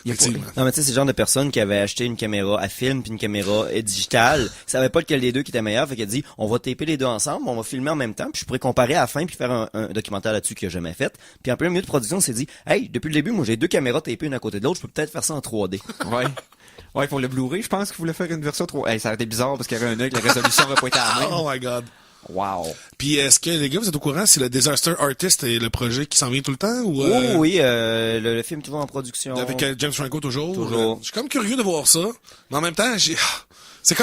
Il y a pas- Effectivement. Non, mais tu sais, c'est le genre de personne qui avait acheté une caméra à film puis une caméra digitale. Il savait pas lequel des deux qui était meilleur. Fait qu'il a dit, on va taper les deux ensemble, on va filmer en même temps, puis je pourrais comparer à la fin puis faire un documentaire là-dessus qu'il a jamais fait. Puis en plein milieu de production, on s'est dit, hey, depuis le début, moi, j'ai deux caméras tapées une à côté de l'autre, je peux peut-être faire ça en 3D. Ouais. Ouais, pour le Blu-ray, je pense qu'il voulait faire une version trop... Hey, ça aurait été bizarre parce qu'il y avait un œil, la résolution aurait pas été à la même. Oh my god. Wow. Puis est-ce que les gars, vous êtes au courant si le Disaster Artist est le projet qui s'en vient tout le temps ou Oh oui, le film est toujours en production. avec James Franco toujours? Toujours. Je suis comme curieux de voir ça, mais en même temps, c'est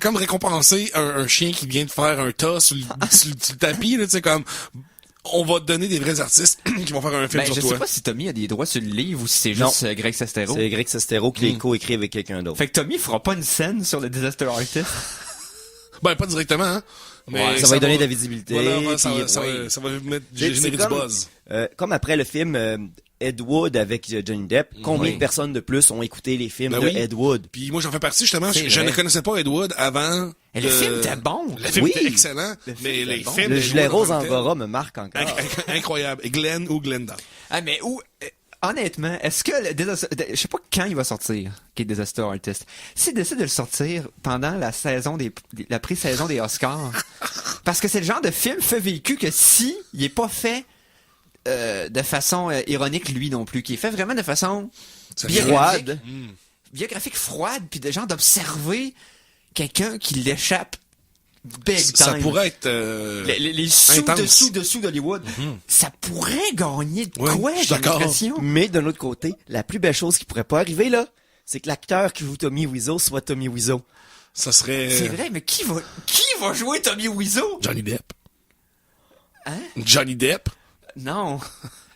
comme récompenser un chien qui vient de faire un tas sur le tapis là, tu sais comme on va te donner des vrais artistes qui vont faire un film Ben, sur je toi. sais pas si Tommy a des droits sur le livre ou si c'est Non. juste Greg Sestero. C'est Greg Sestero qui l'a co-écrit avec quelqu'un d'autre. Fait que Tommy fera pas une scène sur le Disaster Artist. Ben pas directement, hein. Mais ça va lui donner va- de la visibilité. Voilà, ça puis, va oui. générer C'est du comme- buzz. Comme après le film Ed Wood avec Johnny Depp, combien Oui. de personnes de plus ont écouté les films Ben de oui. Ed Wood? Puis moi j'en fais partie justement, C'est je vrai. ne connaissais pas Ed Wood avant. Et le film était bon. Le film Oui. était excellent, Le film mais était les bon. films Le d'Ed gilet Wood rose en en tant que tel, Angora me marque encore. incroyable. Et Glenn ou Glenda. Ah, mais où... honnêtement, est-ce que le je sais pas quand il va sortir, qui est Disaster Artist. S'il décide de le sortir pendant la saison la pré-saison des Oscars, parce que c'est le genre de film fait vécu que si il est pas fait de façon ironique lui non plus, qui est fait vraiment de façon biographique, Froide. biographique froide, puis de genre d'observer quelqu'un qui l'échappe big time. Ça pourrait être Les intense. dessous d'Hollywood, ça pourrait gagner de Ouais, quoi, je suis j'ai d'accord. l'impression. Mais d'un autre côté, la plus belle chose qui pourrait pas arriver là, c'est que l'acteur qui joue Tommy Wiseau soit Tommy Wiseau. ça serait C'est vrai, mais qui va jouer Tommy Wiseau? Johnny Depp. Hein? Johnny Depp. Non.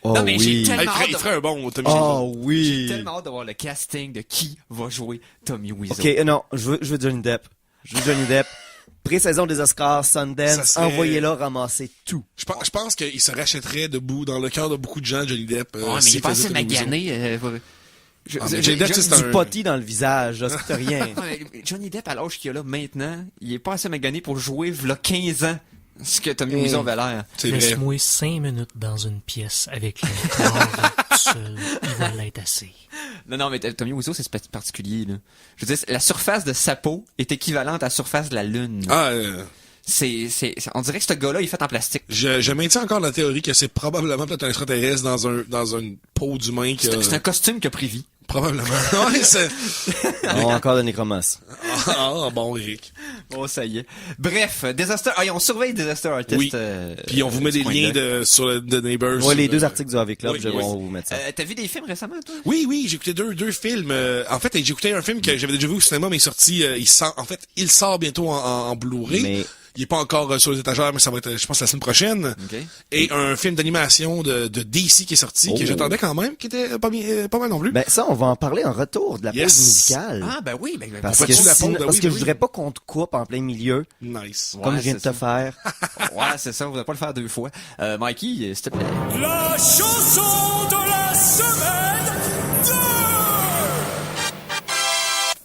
Oh non, mais j'ai oui. tellement Il hâte de... ferait un bon Tommy Oh J'ai oui. tellement hâte de voir le casting de qui va jouer Tommy Wiseau. Ok, non, je veux Johnny Depp. Je veux Johnny Depp. Pré-saison des Oscars, Ça Sundance, serait- envoyez-le ramasser tout. Je pense qu'il se rachèterait debout dans le cœur de beaucoup de gens, Johnny Depp. Ouais, mais il s'il est pas faisait assez Tommy Wiseau. magané. Mais Johnny Depp, c'est Du potty dans le visage, là, c'est rien. Ouais, Johnny Depp, à l'âge qu'il a là maintenant, il est pas assez magané pour jouer v'là 15 ans ce que Tommy Wiseau avait l'air. C'est vrai. Laisse-moi 5 minutes dans une pièce avec une barre seul, il va l'être assez. Non, mais Tommy Wiseau, c'est particulier, là. Je veux dire, la surface de sa peau est équivalente à la surface de la Lune. Ah, On dirait que ce gars-là, il est fait en plastique. je maintiens encore la théorie que c'est probablement peut-être un extraterrestre dans une peau d'humain qui a... C'est un costume qui a pris vie. Probablement. Ouais, c'est... Non, encore de nécromancie. Ah, bon, Eric. Oh, ça y est. Bref, Disaster... on surveille Disaster Artist. Oui. Puis on vous met des liens sur le The Neighbors. Ouais, les deux sur, articles du AV Club, oui, je vais oui. vous mettre ça. T'as vu des films récemment, toi? Oui, j'ai écouté deux films. En fait, j'ai écouté un film que j'avais déjà vu au cinéma, mais il est sorti... il sort bientôt en Blu-ray. Mais... Il est pas encore sur les étagères, mais ça va être, je pense, la semaine prochaine. Okay. Et un film d'animation de DC qui est sorti, que j'attendais quand même, qui était pas mal non plus. Ben ça, on va en parler en retour de la pause Yes. musicale. Ah, ben oui. Parce pourquoi que, tu la sinon- poses? Ben parce oui, que ben je oui. voudrais pas qu'on te coupe en plein milieu, Nice. comme Ouais, je viens de c'est te faire. ouais, c'est ça, on va pas le faire deux fois. Mikey, s'il te plaît. La chanson de la semaine 2!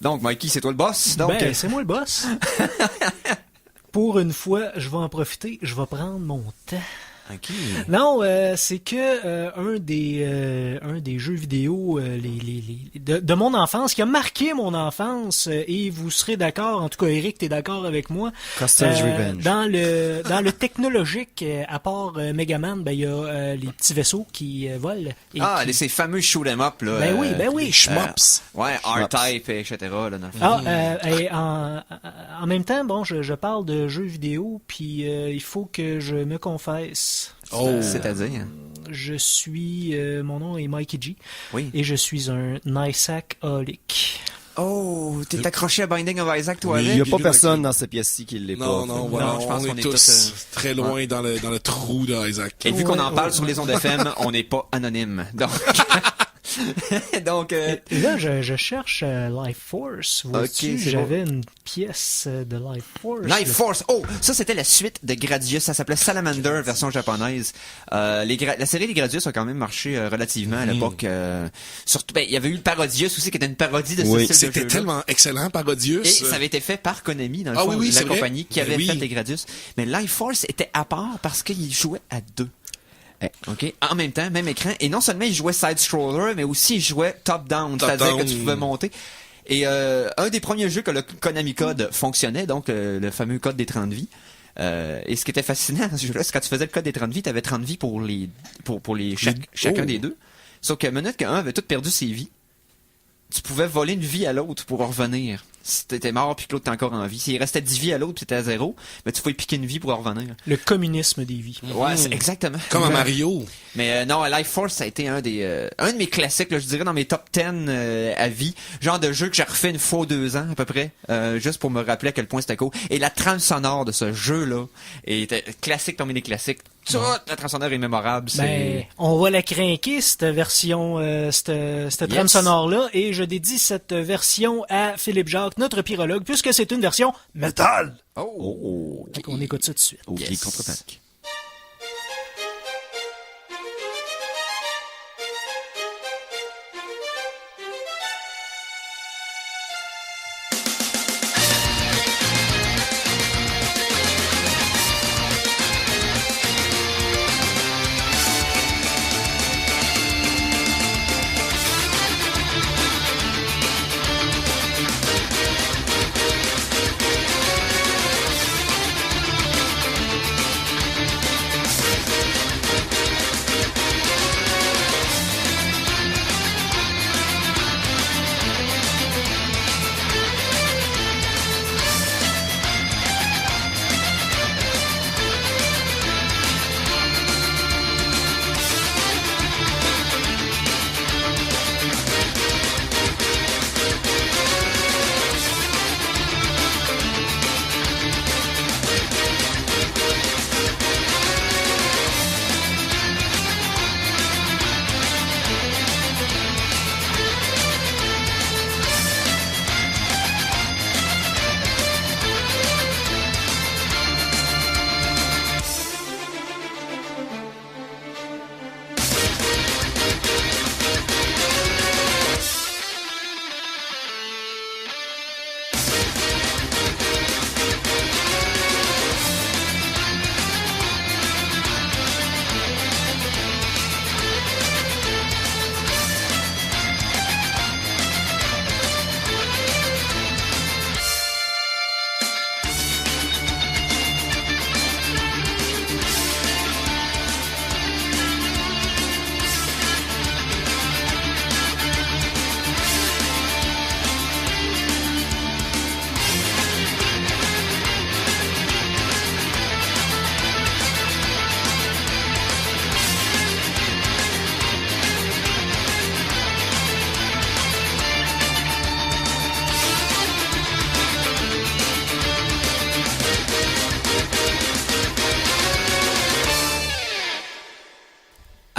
Donc, Mikey, c'est toi le boss. Donc, Ben, c'est moi le boss. Pour une fois, je vais en profiter, je vais prendre mon temps. OK. Non, c'est que un des jeux vidéo de mon enfance, qui a marqué mon enfance, et vous serez d'accord, en tout cas Eric, t'es d'accord avec moi. Custer's Revenge. Dans le technologique, à part Megaman, ben il y a les petits vaisseaux qui volent. Et Ces fameux shoot 'em up, là. Ben oui. Les Shmups. Ouais, R-Type, etc., là, dans le fond. Et en même temps, bon, je parle de jeux vidéo, puis il faut que je me confesse. Oh. C'est-à-dire? Mon nom est Mikey G. Oui. Et je suis un Isaac-holic. Oh, t'es accroché à Binding of Isaac, toi, Oui, Il y a avec? pas personne dans cette pièce-ci qui l'est Non, pas. non, voilà, Non, je pense on qu'on est est tous tous, très loin dans le trou d'Isaac. Et vu qu'on en Ouais, parle ouais. sur les ondes FM, on n'est pas anonyme. Donc, Et là, je cherche Life Force. Vois-tu, Ok, c'est j'avais une pièce de Life Force. Life Force. Oh, ça c'était la suite de Gradius. Ça s'appelait Salamander, version japonaise. La série des Gradius a quand même marché relativement à l'époque. Surtout, il y avait eu le Parodius aussi, qui était une parodie de ce Oui, style de c'était jeu-là. tellement excellent, Parodius. Et ça avait été fait par Konami, dans le Ah fond, oui, oui, la c'est vrai. compagnie qui avait Oui. fait les Gradius. Mais Life Force était à part parce qu'il jouait à deux. OK. En même temps, même écran. Et non seulement il jouait side-scroller, mais aussi il jouait top-down. C'est-à-dire que tu pouvais monter. Et un des premiers jeux que le Konami Code fonctionnait, donc le fameux code des 30 vies. Et ce qui était fascinant dans ce jeu-là, c'est quand tu faisais le code des 30 vies, tu avais 30 vies pour chacun des deux. Sauf que minute qu'un avait tout perdu ses vies, tu pouvais voler une vie à l'autre pour en revenir. Si t'étais mort puis que l'autre était encore en vie. S'il restait 10 vies à l'autre puis t'étais à 0, ben tu pouvais piquer une vie pour en revenir. Le communisme des vies. Ouais, c'est exactement. Comme à Mario. Mais non, Life Force, ça a été un de mes classiques, là, je dirais dans mes top 10 à vie. Genre de jeu que j'ai refait une fois 2 ans à peu près, juste pour me rappeler à quel point c'était cool. Et la trame sonore de ce jeu-là était classique parmi les classiques. Toute la trame sonore est mémorable. Ben, on va la craquer, cette version, cette trame Yes. sonore-là, et je dédie cette version à Philippe Jacques, notre pyrologue, puisque c'est une version métal. Oh! Fait qu'on écoute ça tout de suite. Ok, Yes. contre-attaque.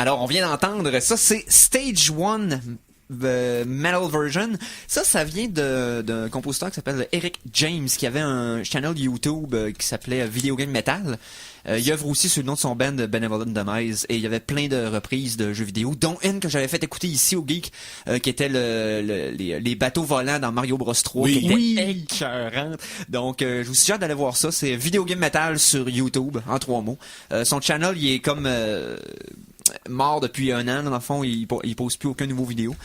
Alors, on vient d'entendre, ça c'est Stage 1 Metal Version. Ça vient d'un compositeur qui s'appelle Eric James, qui avait un channel YouTube qui s'appelait Video Game Metal. Il œuvre aussi sous le nom de son band Benevolent Demise, et il y avait plein de reprises de jeux vidéo, dont une que j'avais fait écouter ici au Geek, qui était les bateaux volants dans Mario Bros 3, qui était écœurante. Donc, je vous suggère d'aller voir ça. C'est Video Game Metal sur YouTube, en 3 mots. Son channel, il est comme mort depuis 1 an, dans le fond, il pose plus aucun nouveau vidéo.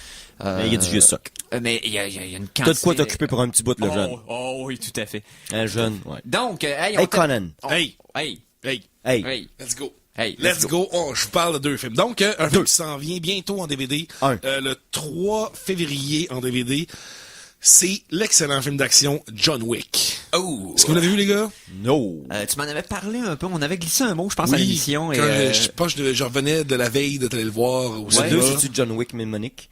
Mais il y a du vieux soc. Mais il y a une quantité... T'as de quoi t'occuper pour un petit bout, le jeune. Oh oui, tout à fait. Un jeune, ouais. Donc, hey, Hey, Conan. Hey! Hey! Hey! Hey. Let's go! Hey, Let's go! Oh, je vous parle de 2 films. Donc, un film qui s'en vient bientôt en DVD. Le 3 février en DVD. C'est l'excellent film d'action John Wick. Oh! Est-ce que vous l'avez vu, les gars? No. Tu m'en avais parlé un peu. On avait glissé un mot, je pense, à l'émission. Quand Et, je revenais de la veille de t'aller le voir au Le 2, cinéma. c'est-tu John Wick mnémonique?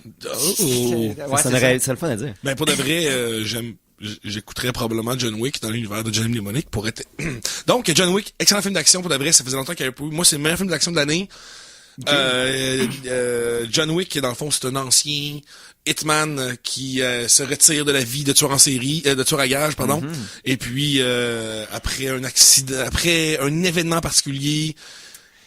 Ouais, C'est le fun à dire. Ben, pour de vrai, j'écouterais probablement John Wick dans l'univers de John Mnemonic pour être... Donc, John Wick, excellent film d'action pour de vrai. Ça faisait longtemps qu'il y avait pas eu. Moi, c'est le meilleur film d'action de l'année. John Wick, dans le fond, c'est un ancien hitman qui se retire de la vie de tueur en série, de tueur à gage, pardon. Et puis, après un accident, après un événement particulier,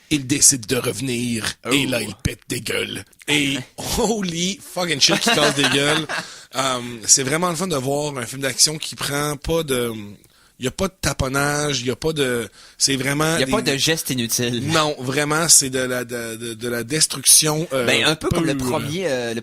il décide de revenir. Et là, il pète des gueules. Et holy fucking shit qui casse des gueules. C'est vraiment le fun de voir un film d'action qui prend pas de... Il y a pas de taponnage, il y a pas de... C'est vraiment... Il y a pas de geste inutile. Non, vraiment, c'est de la destruction Un peu comme le pure.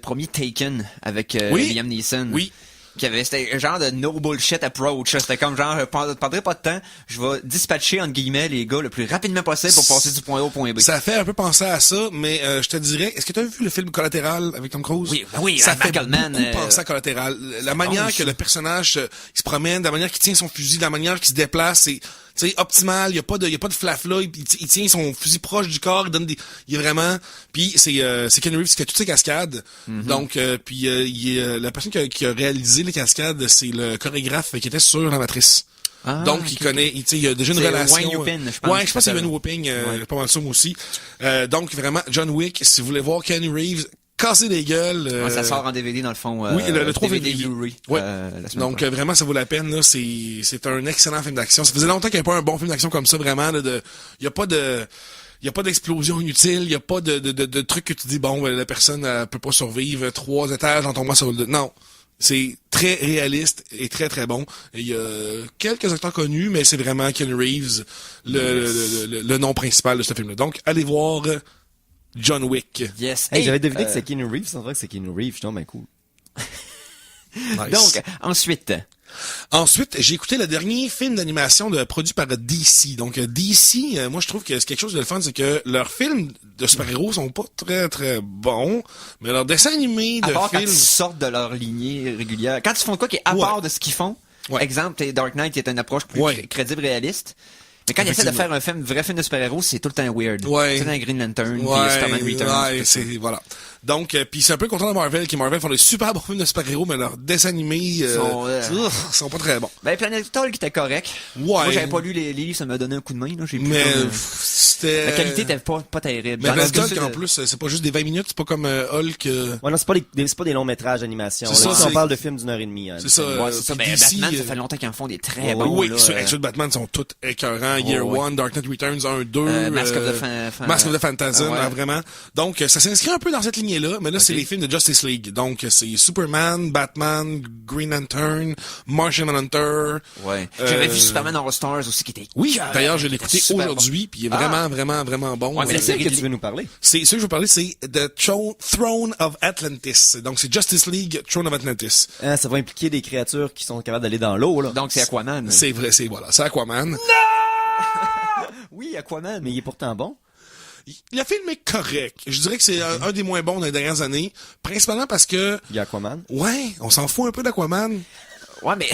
premier Taken avec Oui. Liam Neeson. Oui. C'était un genre de no bullshit approach. C'était comme genre, je prendrai pas de temps, je vais dispatcher, entre guillemets, les gars le plus rapidement possible pour passer du point A au point B. Ça fait un peu penser à ça, mais je te dirais, est-ce que tu as vu le film Collatéral avec Tom Cruise? Oui, ça fait Michael beaucoup penser à Collatéral. La manière que le personnage il se promène, la manière qu'il tient son fusil, la manière qu'il se déplace, c'est optimal, il y a pas de flafla, il tient son fusil proche du corps, il est vraiment, puis c'est Keanu Reeves qui fait toutes ses cascades. Donc puis la personne qui a réalisé les cascades, c'est le chorégraphe qui était sur La Matrice. Donc il connaît, il a déjà une relation. Wayne Yupin, je pense. Ouais, je pense que c'est Wayne Yupin, pas mal ça moi aussi. Donc vraiment John Wick, si vous voulez voir Keanu Reeves casser des gueules. Ça sort en DVD dans le fond. Oui, le 3 DVD février. Blu-ray. Ouais. Donc vraiment, ça vaut la peine. Là, c'est un excellent film d'action. Ça faisait longtemps qu'il n'y avait pas un bon film d'action comme ça. Vraiment, il y a pas d'explosion inutile. Il y a pas de truc que tu dis bon, la personne elle peut pas survivre 3 étages en tombant sur le. Non. C'est très réaliste et très très bon. Il y a quelques acteurs connus, mais c'est vraiment Keanu Reeves, le nom principal de ce film-là. Donc, allez voir John Wick. Yes. Hey, j'avais deviné que c'est Keanu Reeves, c'est vrai que c'est Keanu Reeves, non, ben cool. Nice. Donc, ensuite, j'ai écouté le dernier film d'animation produit par DC. Donc, DC, moi, je trouve que c'est quelque chose de le fun, c'est que leurs films de super-héros sont pas très, très bons, mais leurs dessins animés à de part films... quand ils sortent de leur lignée régulière. Quand ils font quoi qui est à part de ce qu'ils font, exemple, Dark Knight qui est une approche plus crédible, réaliste. Mais quand ils essaient de faire un vrai film de super-héros, c'est tout le temps weird. Ouais. C'est dans Green Lantern, puis Ouais, Superman Returns. voilà. Donc, puis c'est un peu content de Marvel, Marvel font des super bons films de super-héros, mais leurs dessins animés sont pas très bons. Ben, Planet Hulk qui était correct. Ouais. Moi, j'avais pas lu les livres, ça m'a donné un coup de main, là. Mais c'était... La qualité était pas terrible. Mais Planet Hulk, en plus, c'est pas juste des 20 minutes, c'est pas comme Hulk... Ouais, non, c'est pas des longs métrages d'animation. C'est Là, ça, on parle de films d'1h30. Hein, c'est ça. Ouais, c'est ça. Ben, DC, Batman, ça fait longtemps qu'ils en font des très bons. Oui, là, ceux de Batman sont tous écœurants. Year One, Dark Knight Returns 1, 2. Mask of the Phantasm, vraiment. Donc, ça s'inscrit un peu dans cette lignée-là, mais là, c'est les films de Justice League. Donc, c'est Superman, Batman, Green Lantern, Martian Manhunter. Ouais. J'avais vu Superman All Stars aussi qui était... Oui, d'ailleurs, je l'ai écouté aujourd'hui, puis il est vraiment, vraiment, vraiment bon. Ouais, mais c'est que tu veux nous parler. C'est ce que je veux parler, c'est The Throne of Atlantis. Donc, c'est Justice League, Throne of Atlantis. Ça va impliquer des créatures qui sont capables d'aller dans l'eau, là. Donc, c'est Aquaman. C'est vrai, c'est Aquaman. Non! Oui, Aquaman. Mais il est pourtant bon. Le film est correct. Je dirais que c'est un des moins bons dans les dernières années. Principalement parce que... Il y a Aquaman. Ouais, on s'en fout un peu d'Aquaman. Ouais, mais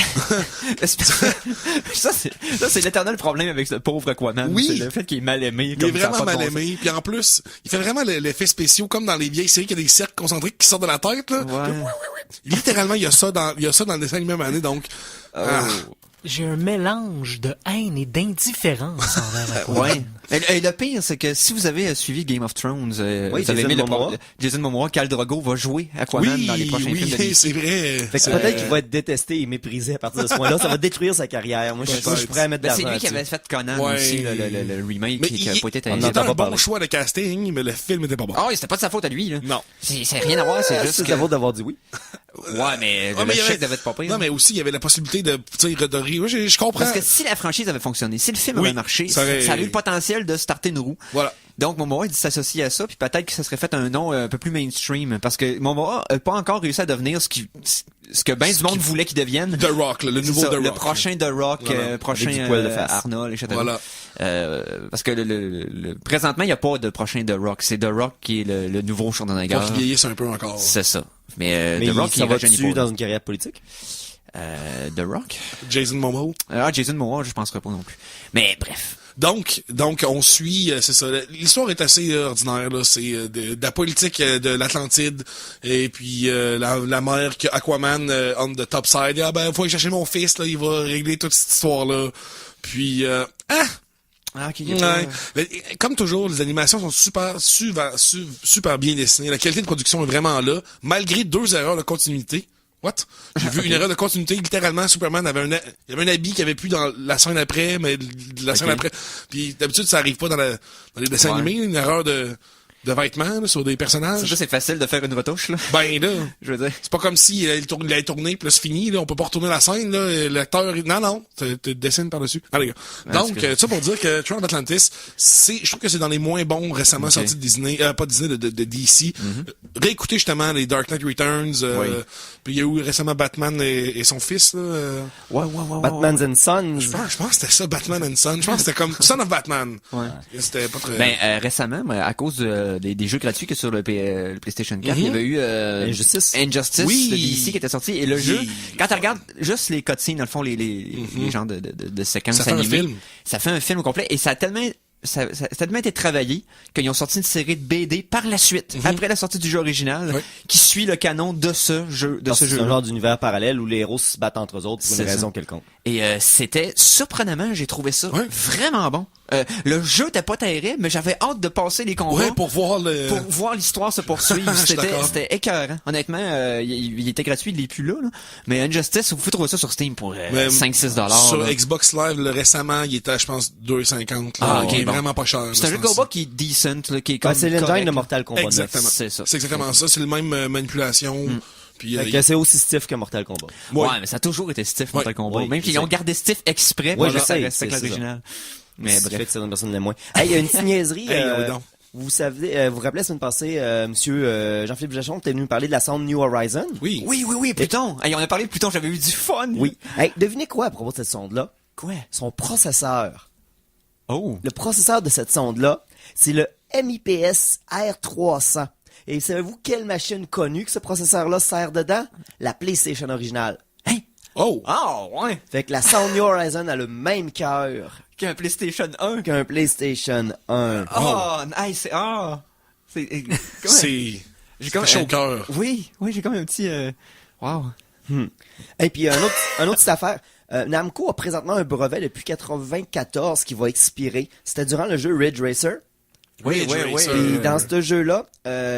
ça c'est l'éternel problème avec ce pauvre Aquaman. Oui. C'est le fait qu'il est mal aimé. Il est vraiment mal aimé. Puis en plus, il fait vraiment l'effet spéciaux comme dans les vieilles séries qu'il y a des cercles concentriques qui sortent de la tête là. Ouais. Littéralement, il y a ça dans le dessin animé année. Donc, J'ai un mélange de haine et d'indifférence envers Aquaman. Ouais. Et le pire, c'est que si vous avez suivi Game of Thrones, Oui, vous avez Jason aimé Momoa. Jason Momoa, Khal Drogo va jouer Aquaman dans les prochains films de DC. c'est vrai. Fait que peut-être qu'il va être détesté et méprisé à partir de ce point-là. Ça va détruire sa carrière. Moi, je suis Peut-être. prêt à mettre de Ben, c'est l'argent lui qui avait là-dessus. fait Conan Ouais. aussi, le remake, Mais qui a pas été on il n'entend était un pas bon parler. choix de casting, mais le film était pas bon. Ah oui, c'était pas de sa faute à lui, là. Non. C'est rien à voir, c'est juste C'est que... la faute d'avoir dit oui. Ouais, mais Ouais, le il y avait- chèque devait être pas pire. Non, mais aussi, il y avait la possibilité de, tu sais, redorer. Je comprends. Parce que si la franchise avait fonctionné, si le film Oui, avait marché, ça aurait- ça a eu le potentiel de starter une roue. Voilà. Donc, Momoa, il s'associe à ça, puis peut-être que ça serait fait un nom un peu plus mainstream, parce que Momoa a pas encore réussi à devenir ce que ben du monde voulait qu'il devienne. The Rock, là, le C'est nouveau ça, The Rock. le prochain The Rock, Voilà. prochain Avec du poil de face. Arnold, etc. Voilà. Parce que présentement, il n'y a pas de prochain The Rock. C'est The Rock qui est le nouveau Schwarzenegger. Faut qu'il vieillisse un peu encore. C'est ça. Mais Mais The Rock, ça il va rajeunit dessus pas. dans une carrière politique? The Rock? Jason Momoa. Jason Momoa, je penserais pas non plus. Mais bref. Donc, on suit, c'est ça. L'histoire est assez ordinaire, là. C'est de la politique de l'Atlantide, et puis la mer que Aquaman on the top side. Ah ben, faut aller chercher mon fils, là, il va régler toute cette histoire-là. Puis, Ok, ouais. Mais, comme toujours, les animations sont super bien dessinées. La qualité de production est vraiment là, malgré 2 erreurs de continuité. What? J'ai vu une erreur de continuité. Littéralement, Superman il y avait un habit qu'il avait plus dans la scène après, mais la scène après. Puis d'habitude, ça arrive pas dans les dessins Ouais. animés, une erreur de vêtements là, sur des personnages. Ça, c'est facile de faire une retouche, là. Ben là, Je veux dire. c'est pas comme si il avait tourné, puis là c'est fini, là, on peut pas retourner la scène, là, l'acteur, non, tu dessines par-dessus. Ah, les gars. Donc, ça pour dire que Tron of Atlantis, je trouve que c'est dans les moins bons récemment sortis de Disney, pas Disney, de DC. Réécoutez justement les Dark Knight Returns, puis il y a eu récemment Batman et son fils, là. Ouais. Batman's and Sons. Je pense que c'était ça, Batman and Son. Je pense que c'était comme Son of Batman. Ouais. Et c'était pas très... Ben, récemment, à cause des jeux gratuits que sur le PlayStation 4, il y avait eu Injustice. Injustice Oui. de DC qui était sorti. Et le Oui. jeu, quand tu regardes juste les cutscenes, dans le fond, les genres de séquences Ça fait un animées, film. ça fait un film au complet. Et ça a tellement été travaillé qu'ils ont sorti une série de BD par la suite, après la sortie du jeu original, Oui. qui suit le canon de ce jeu. C'est un genre d'univers parallèle où les héros se battent entre eux autres pour C'est une ça. raison quelconque. Et c'était surprenamment, j'ai trouvé ça Ouais. vraiment bon. Le jeu n'était pas terrible, mais j'avais hâte de passer les combats. Ouais, pour voir le... Pour voir l'histoire se poursuivre. Je suis d'accord. C'était écœurant. Honnêtement, il était gratuit, il est plus là. Mais Injustice, vous pouvez trouver ça sur Steam pour Mais 5-6 Sur là. Xbox Live, là, récemment, il était, je pense, 2,50. là. Ah, ok, Il est bon. vraiment pas cher. C'est un jeu de combat qui est decent, là, qui est comme C'est l'engine correct. de Mortal Kombat 9. Exactement. C'est ça. C'est exactement ça. C'est le même manipulation. Puis, Fait que c'est aussi stiff que Mortal Kombat. Ouais, mais ça a toujours été stiff, Mortal Kombat. Oui, Même qu'ils c'est ont ça. gardé stiff exprès Oui, pour que je ça sais, respecte c'est l'original. Mais Ce qui fait bref. que certaines personnes l'aiment moins. Hey, il y a une petite niaiserie. Hey, oui, donc. vous savez, vous vous rappelez la semaine passée, monsieur Jean-Philippe Jachon était venu nous parler de la sonde New Horizon? Oui. Oui, Pluton. Hey, on a parlé de Pluton, j'avais eu du fun. Oui. Hey, devinez quoi à propos de cette sonde-là? Quoi? Son processeur. Oh. Le processeur de cette sonde-là, c'est le MIPS R300. Et savez-vous quelle machine connue que ce processeur-là sert dedans? La PlayStation originale. Hein? Oh! Ah, ouais. Fait que la sonde New Horizon a le même cœur Qu'un PlayStation 1. qu'un PlayStation 1. Oh, nice. Ah. C'est, C'est... j'ai comme chaud au cœur. Oui, j'ai comme un petit, wow. Et puis, un autre petite affaire. Namco a présentement un brevet depuis 94 qui va expirer. C'était durant le jeu Ridge Racer. Oui. Et dans ce jeu-là,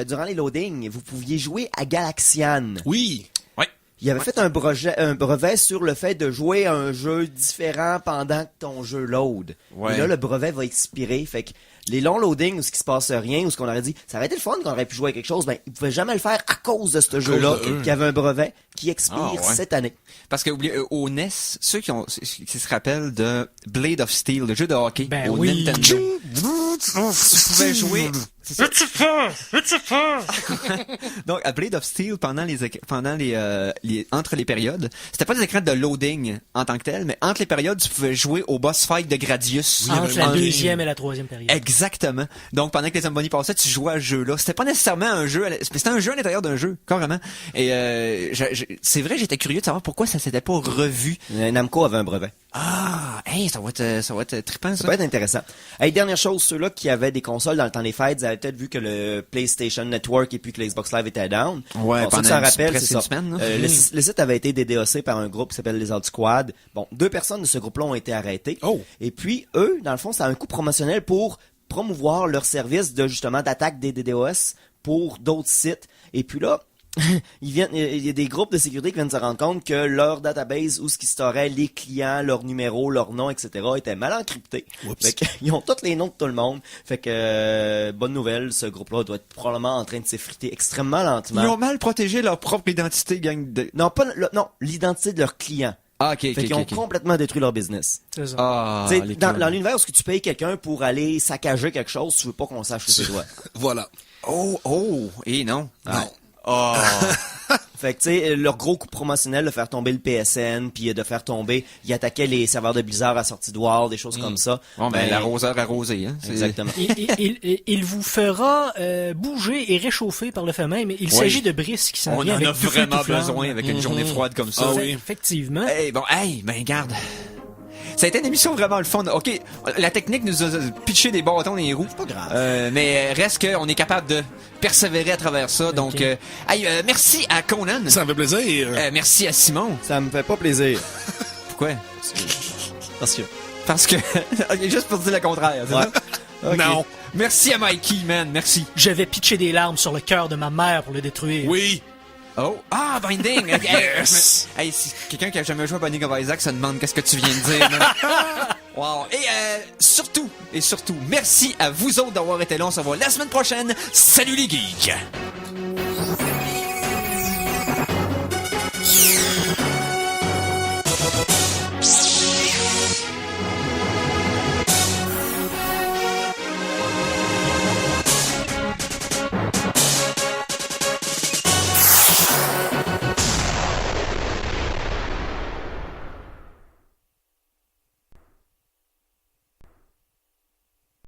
durant les loadings, vous pouviez jouer à Galaxian. Oui. Il avait fait un brevet sur le fait de jouer à un jeu différent pendant que ton jeu load. Ouais. Et là, le brevet va expirer. Fait que les longs loadings où ce qui se passe rien, où ce qu'on aurait dit, ça aurait été le fun qu'on aurait pu jouer à quelque chose, ben, ils pouvaient jamais le faire à cause de ce jeu-là, de eux. qui avait un brevet qui expire Ah, ouais. cette année. Parce que au NES, ceux qui se rappellent de Blade of Steel, le jeu de hockey Ben au oui. Nintendo, tu pouvais jouer. C'est ça. Donc à Blade of Steel pendant les entre les périodes, c'était pas des écrans de loading en tant que tel, mais entre les périodes, tu pouvais jouer au boss fight de Gradius. Entre la En- deuxième et la troisième période. Exactement. Donc pendant que les Zamboni passaient, tu jouais à ce jeu-là. C'était pas nécessairement un jeu, c'était un jeu à l'intérieur d'un jeu, carrément. Et c'est vrai, j'étais curieux de savoir pourquoi ça s'était pas revu. Namco avait un brevet. Ah, hey, ça va être trippant, Ça ça. peut être intéressant. Hey, dernière chose, ceux-là qui avaient des consoles dans le temps des fêtes, ils avaient peut-être vu que le PlayStation Network et puis que le Xbox Live était down. Ouais, Bon, ceux pendant qui s'en une- rappellent, presque c'est une ça. semaine, là. Le site avait été DDoSé par un groupe qui s'appelle les Odd Squad. Bon, 2 personnes de ce groupe-là ont été arrêtées. Oh. Et puis, eux, dans le fond, c'est un coup promotionnel pour promouvoir leur service de, justement, d'attaque des DDoS pour d'autres sites. Et puis là, il y a des groupes de sécurité qui viennent se rendre compte que leur database où ce qui storait les clients, leurs numéros, leurs noms, etc. était mal encrypté. Oups. Fait qu'ils ont tous les noms de tout le monde. Fait que, bonne nouvelle, ce groupe-là doit être probablement en train de s'effriter extrêmement lentement. Ils ont mal protégé leur propre identité, gang de... Non, pas non, l'identité de leurs clients. Ah, ok, Fait ok, qu'ils ont ok. complètement détruit leur business. C'est ça. Ah, Tu sais, les dans clowns. l'univers où ce que tu payes quelqu'un pour aller saccager quelque chose, tu veux pas qu'on sache que c'est toi. Voilà. Oh, et non. Non. Oh. Fait que, tu sais, leur gros coup promotionnel de faire tomber le PSN, puis de faire tomber, ils attaquaient les serveurs de Blizzard à sortie de War, des choses comme ça. Bon, ben, l'arroseur arrosé, hein. C'est- Exactement. Il vous fera bouger et réchauffer par le fait même. Il s'agit de Brice qui s'en On vient en avec a tout feu, vraiment tout flamme. besoin avec une journée froide comme ça. Ah oui. Effectivement. Ben, garde. Ça a été une émission vraiment le fun. OK, la technique nous a pitché des bâtons dans les roues. C'est pas grave. Mais reste qu'on est capable de persévérer à travers ça. Donc, merci à Conan. Ça me fait plaisir. Merci à Simon. Ça me fait pas plaisir. Pourquoi? Parce que... Parce que... Ok, juste pour dire le contraire. c'est Ouais. ça? Ok. Non. Merci à Mikey, man. Merci. Je vais pitcher des larmes sur le cœur de ma mère pour le détruire. Oui. Oh, Binding! Yes. Hey, si quelqu'un qui a jamais joué à Binding of Isaac se demande qu'est-ce que tu viens de dire, man. Wow! Et surtout, merci à vous autres d'avoir été là. On se revoit la semaine prochaine. Salut les geeks!